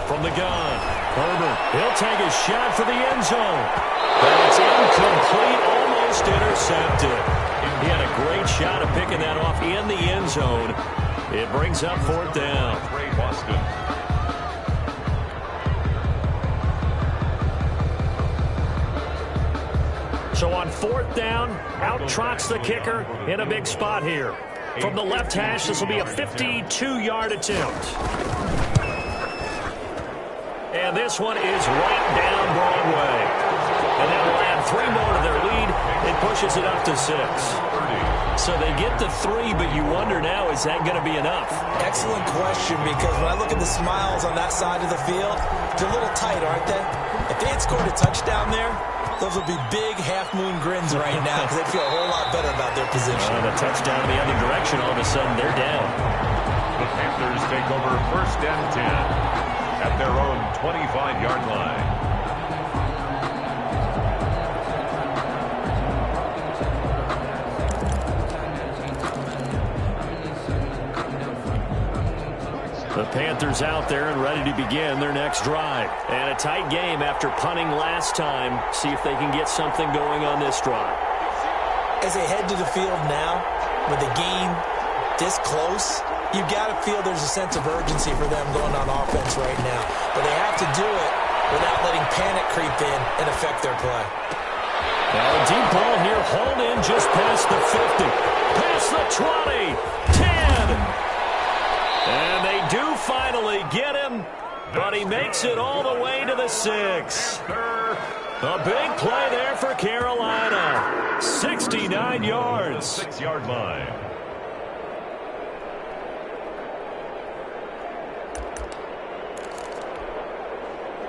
From the gun, Herbert, he'll take a shot for the end zone. But it's incomplete, almost intercepted. He had a great shot of picking that off in the end zone. It brings up 4th down. So on 4th down, out trots the kicker in a big spot here. From the left hash, this will be a 52-yard attempt. And this one is right down Broadway. And that will add 3 more to their lead. It pushes it up to 6. So they get the 3, but you wonder now, is that going to be enough? Excellent question, because when I look at the smiles on that side of the field, they're a little tight, aren't they? If they had scored a touchdown there, those would be big half-moon grins right now, because they'd feel a whole lot better about their position. And a touchdown the other direction, all of a sudden they're down. The Panthers take over 1st and 10. At their own 25-yard line. The Panthers out there and ready to begin their next drive. And a tight game after punting last time. See if they can get something going on this drive. As they head to the field now, with the game this close, you've got to feel there's a sense of urgency for them going on offense right now. But they have to do it without letting panic creep in and affect their play. Now a deep ball here, hauled in just past the 50. Past the 20. 10. And they do finally get him, but he makes it all the way to the 6. A big play there for Carolina. 69 yards. 6-yard line.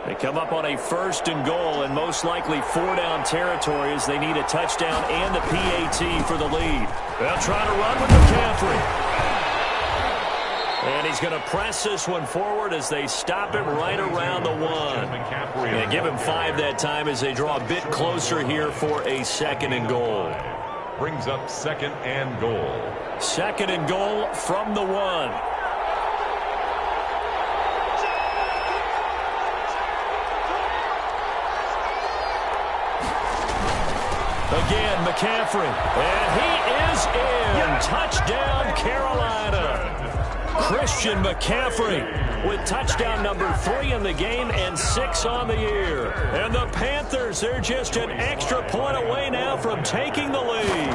They come up on a 1st and goal, and most likely 4-down territory as they need a touchdown and the PAT for the lead. They'll try to run with McCaffrey. And he's going to press this one forward as they stop it right around the 1. And give him 5 that time as they draw a bit closer here for a 2nd and goal. Brings up 2nd and goal. 2nd and goal from the 1. Again, McCaffrey. And he is in. Touchdown, Carolina. Christian McCaffrey with touchdown number 3 in the game and 6 on the year. And the Panthers, they're just an extra point away now from taking the lead.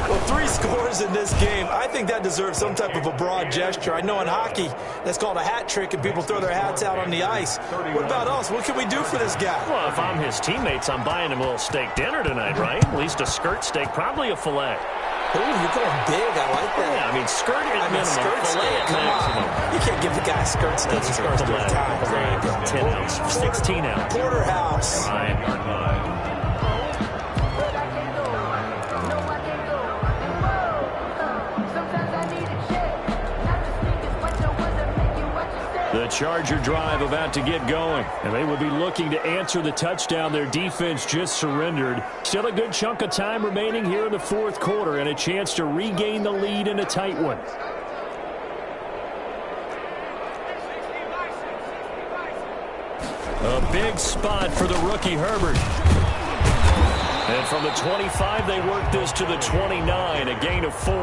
Well, 3 scores in this game. I think that deserves some type of a broad gesture. I know in hockey, that's called a hat trick, and people throw their hats out on the ice. What about us? What can we do for this guy? Well, if I'm his teammates, I'm buying him a little steak dinner tonight, right? At least a skirt steak, probably a filet. Ooh, you're going big. I like that. Yeah, I mean, skirt is minimum. Skirt steak, come maximum. on. You can't give the guy a skirt steak. That's true. Filet. 10 ounce, 16 ounce. Porterhouse. Right. The Charger drive about to get going, and they will be looking to answer the touchdown their defense just surrendered. Still a good chunk of time remaining here in the 4th quarter and a chance to regain the lead in a tight one. A big spot for the rookie Herbert. And from the 25, they work this to the 29, a gain of 4.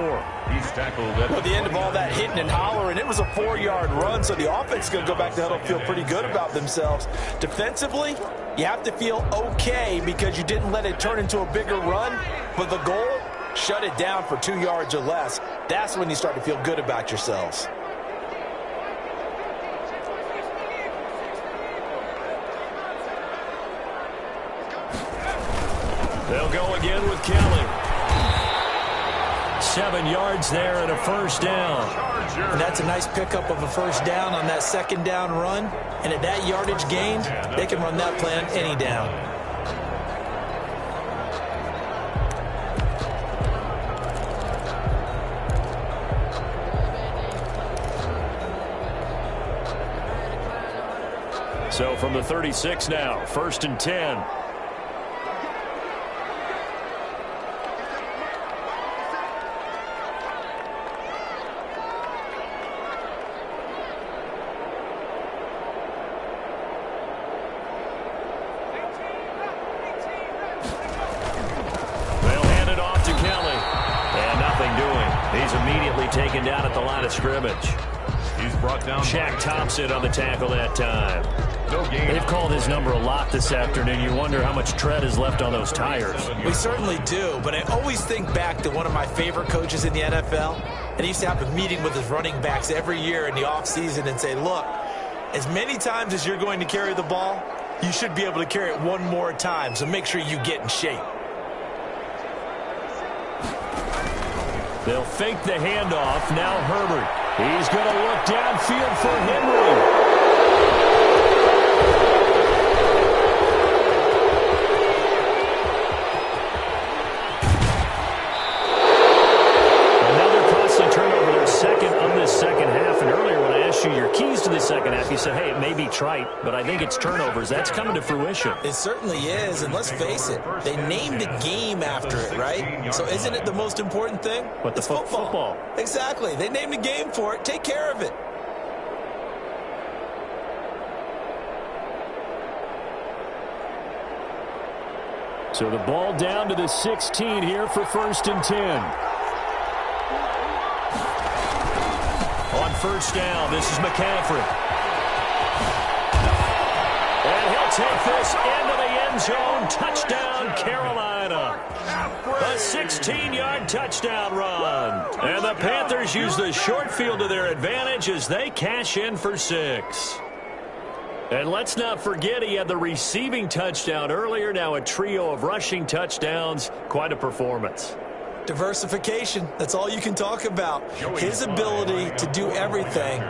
He's tackled at the end of all that hitting and hollering, it was a 4-yard run, so the offense is going to go back to huddle, feel pretty good about themselves. Defensively, you have to feel okay because you didn't let it turn into a bigger run, but the goal, shut it down for 2 yards or less. That's when you start to feel good about yourselves. They'll go again with Kelly. 7 yards there and a first down. And that's a nice pickup of a first down on that second down run. And at that yardage gained, they can run that play on any down. So from the 36 now, 1st and 10. Taken down at the line of scrimmage. He's brought down. Shaq Thompson on the tackle that time. No game. They've called his number a lot this afternoon. You wonder how much tread is left on those tires. We certainly do, but I always think back to one of my favorite coaches in the NFL, and he used to have a meeting with his running backs every year in the offseason and say, look, as many times as you're going to carry the ball, you should be able to carry it one more time, so make sure you get in shape. They'll fake the handoff. Now Herbert. He's going to look downfield for Henry. Another costly turnover, their second of this second half. And earlier when I asked you your keys to the second half, you said, hey, it may be trite, but I think it's turnovers. That's coming to fruition. It certainly is, and let's face it, they named the game after it, right? So isn't it the most important thing? But the football. Exactly. They named the game for it. Take care of it. So the ball down to the 16 here for 1st and 10. On first down, this is McCaffrey. And he'll take this into the end zone. Touchdown, Carolina. A 16-yard touchdown run. And the Panthers use the short field to their advantage as they cash in for 6. And let's not forget he had the receiving touchdown earlier. Now a trio of rushing touchdowns. Quite a performance. Diversification, that's all you can talk about. His ability to do everything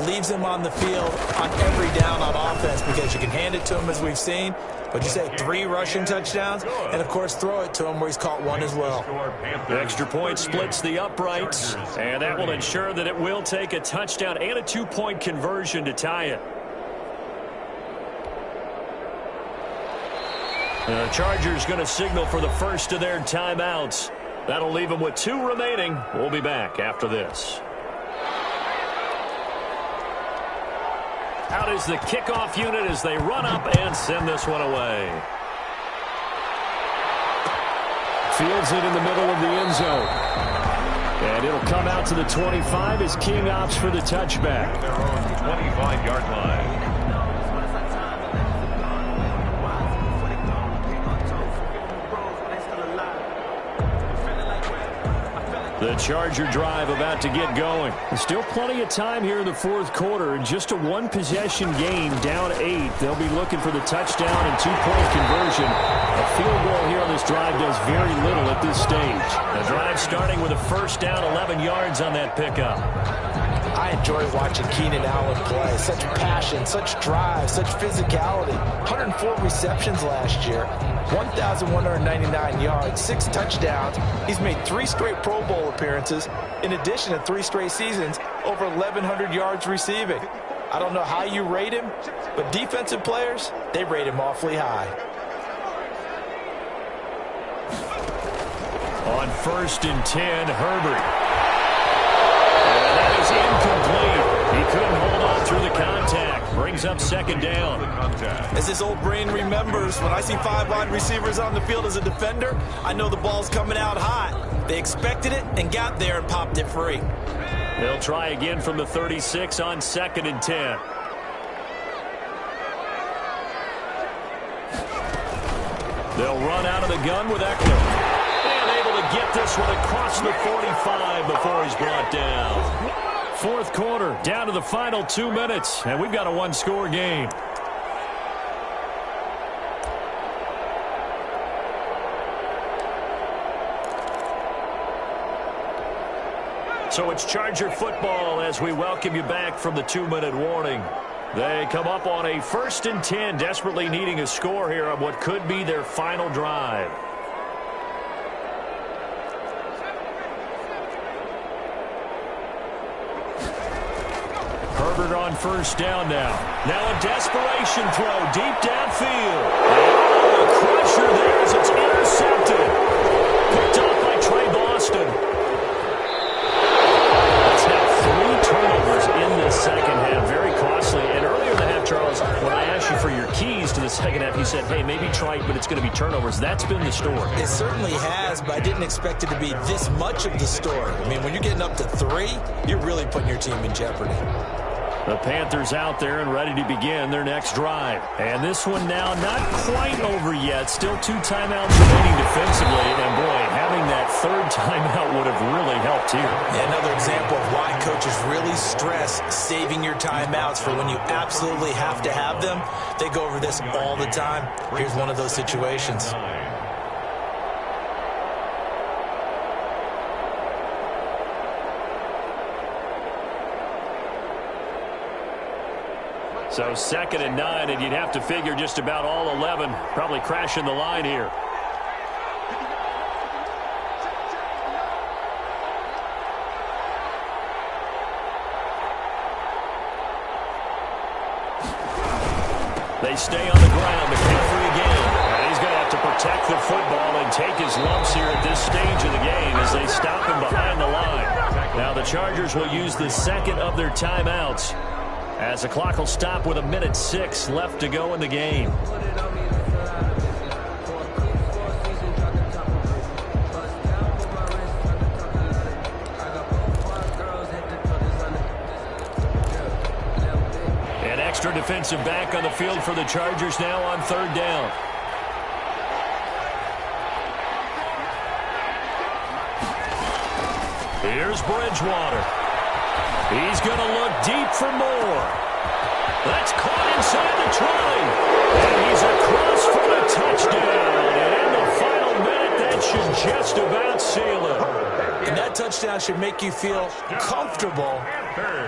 leaves him on the field on every down on offense because you can hand it to him as we've seen. But you say 3 rushing touchdowns, and of course throw it to him where he's caught 1 as well. The extra point splits the uprights, and that will ensure that it will take a touchdown and a 2-point conversion to tie it. The Chargers going to signal for the first of their timeouts. That'll leave them with 2 remaining. We'll be back after this. Out is the kickoff unit as they run up and send this one away. Fields it in the middle of the end zone. And it'll come out to the 25 as King opts for the touchback. Their own 25-yard line. The Charger drive about to get going. There's still plenty of time here in the 4th quarter. And just a 1-possession game, down 8. They'll be looking for the touchdown and 2-point conversion. A field goal here on this drive does very little at this stage. The drive starting with a first down, 11 yards on that pickup. I enjoy watching Keenan Allen play. Such passion, such drive, such physicality. 104 receptions last year, 1,199 yards, 6 touchdowns. He's made 3 straight Pro Bowl appearances, in addition to 3 straight seasons, over 1,100 yards receiving. I don't know how you rate him, but defensive players, they rate him awfully high. On 1st and 10, Herbert. And that is incomplete. He couldn't hold on through the contact. Bring brings up second down. As this old brain remembers, when I see 5 wide receivers on the field as a defender, I know the ball's coming out hot. They expected it and got there and popped it free. They'll try again from the 36 on 2nd and 10. They'll run out of the gun with Eckler. And able to get this one across the 45 before he's brought down. Fourth quarter, down to the final 2 minutes, and we've got a one-score game. So it's Charger football as we welcome you back from the 2-minute warning. They come up on a 1st and 10, desperately needing a score here on what could be their final drive. Herbert on 1st down now. Now a desperation throw deep downfield. Oh, a crusher there as it's intercepted. Picked off by Trey Boston. That's now 3 turnovers in this second half. Very costly. And earlier in the half, Charles, when I asked you for your keys to the second half, you said, hey, maybe try it, but it's going to be turnovers. That's been the story. It certainly has, but I didn't expect it to be this much of the story. I mean, when you're getting up to 3, you're really putting your team in jeopardy. The Panthers out there and ready to begin their next drive. And this one now not quite over yet. Still 2 timeouts remaining defensively. And, boy, having that 3rd timeout would have really helped here. Yeah, another example of why coaches really stress saving your timeouts for when you absolutely have to have them. They go over this all the time. Here's one of those situations. So 2nd and 9, and you'd have to figure just about all 11 probably crashing the line here. They stay on the ground. McCaffrey again. And he's going to have to protect the football and take his lumps here at this stage of the game as they stop him behind the line. Now the Chargers will use the 2nd of their timeouts, as the clock will stop with 1:06 left to go in the game. An extra defensive back on the field for the Chargers now on 3rd down. Here's Bridgewater. He's going to look deep for more. That's caught inside the 20. And he's across for the touchdown. And in the final minute, that should just about seal it. And that touchdown should make you feel comfortable.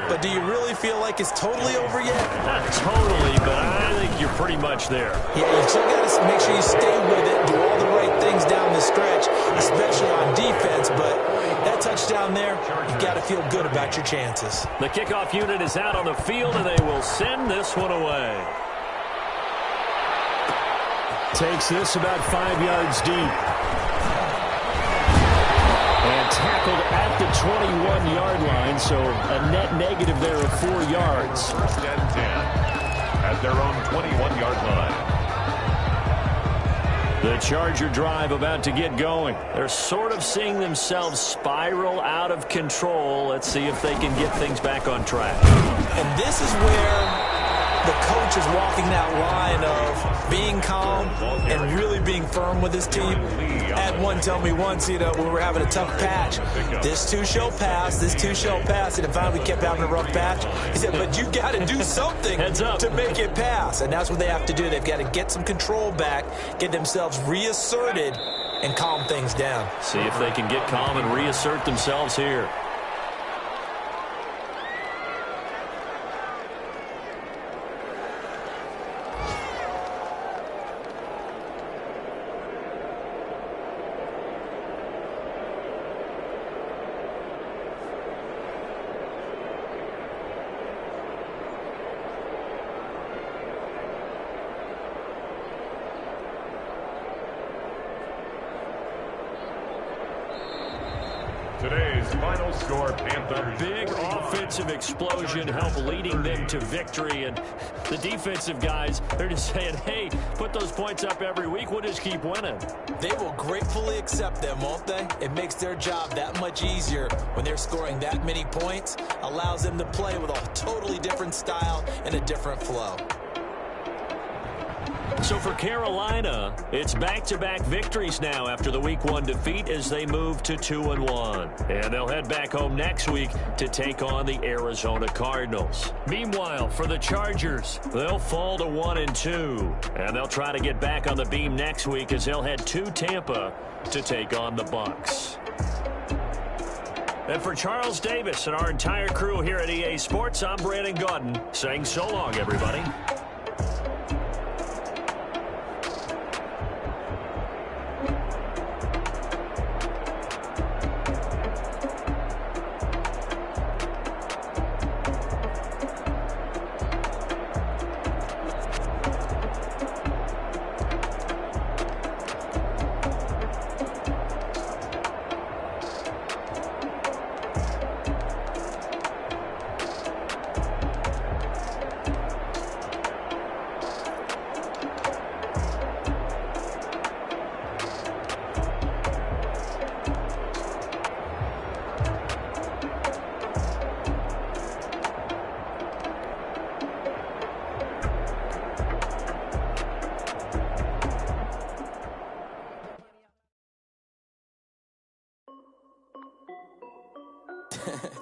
But do you really feel like it's totally over yet? Not totally, but I think you're pretty much there. Yeah, you still got to make sure you stay with it, do all the right things down the stretch, especially on defense. But that touchdown there, you've got to feel good about your chances. The kickoff unit is out on the field, and they will send this one away. Takes this about 5 yards deep. And tackled at the 21-yard line, so a net negative there of 4 yards. 1st and 10 at their own 21-yard line. The Charger drive about to get going. They're sort of seeing themselves spiral out of control. Let's see if they can get things back on track. And this is where the coach is walking that line of being calm and really being firm with his team. I had one tell me once, when we were having a tough patch, this too shall pass, this too shall pass, and finally we kept having a rough patch. He said, but you got to do something to make it pass, and that's what they have to do. They've got to get some control back, get themselves reasserted, and calm things down. See if they can get calm and reassert themselves here. Today's final Final score, Panthers. Big offensive explosion helped leading them to victory. And the defensive guys, they're just saying, hey, put those points up every week. We'll just keep winning. They will gratefully accept them, won't they? It makes their job that much easier when they're scoring that many points. Allows them to play with a totally different style and a different flow. So for Carolina, it's back-to-back victories now after the Week 1 defeat as they move to 2-1. And they'll head back home next week to take on the Arizona Cardinals. Meanwhile, for the Chargers, they'll fall to 1-2. And they'll try to get back on the beam next week as they'll head to Tampa to take on the Bucs. And for Charles Davis and our entire crew here at EA Sports, I'm Brandon Gaudin saying so long, everybody.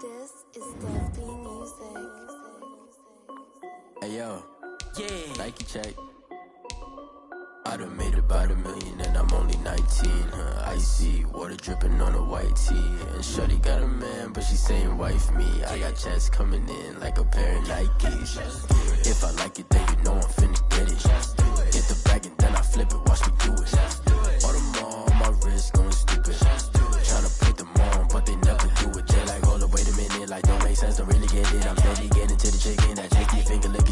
This is Dusty Music. Hey yo, Yeah. Nike check. I done made about $1 million and I'm only 19. Icy water dripping on a white tee. And shorty got a man, but she saying wife me. I got checks coming in like a pair of Nikes. If I like it, then you know I'm finna get it. Get the bag and then I flip it, watch me do it. All them all on my wrist going stupid. Tryna put them on, but they never do it. They're like, hold up, wait a minute, like don't make sense, don't really get it. I'm steady getting to the chicken, that cheeky finger lip.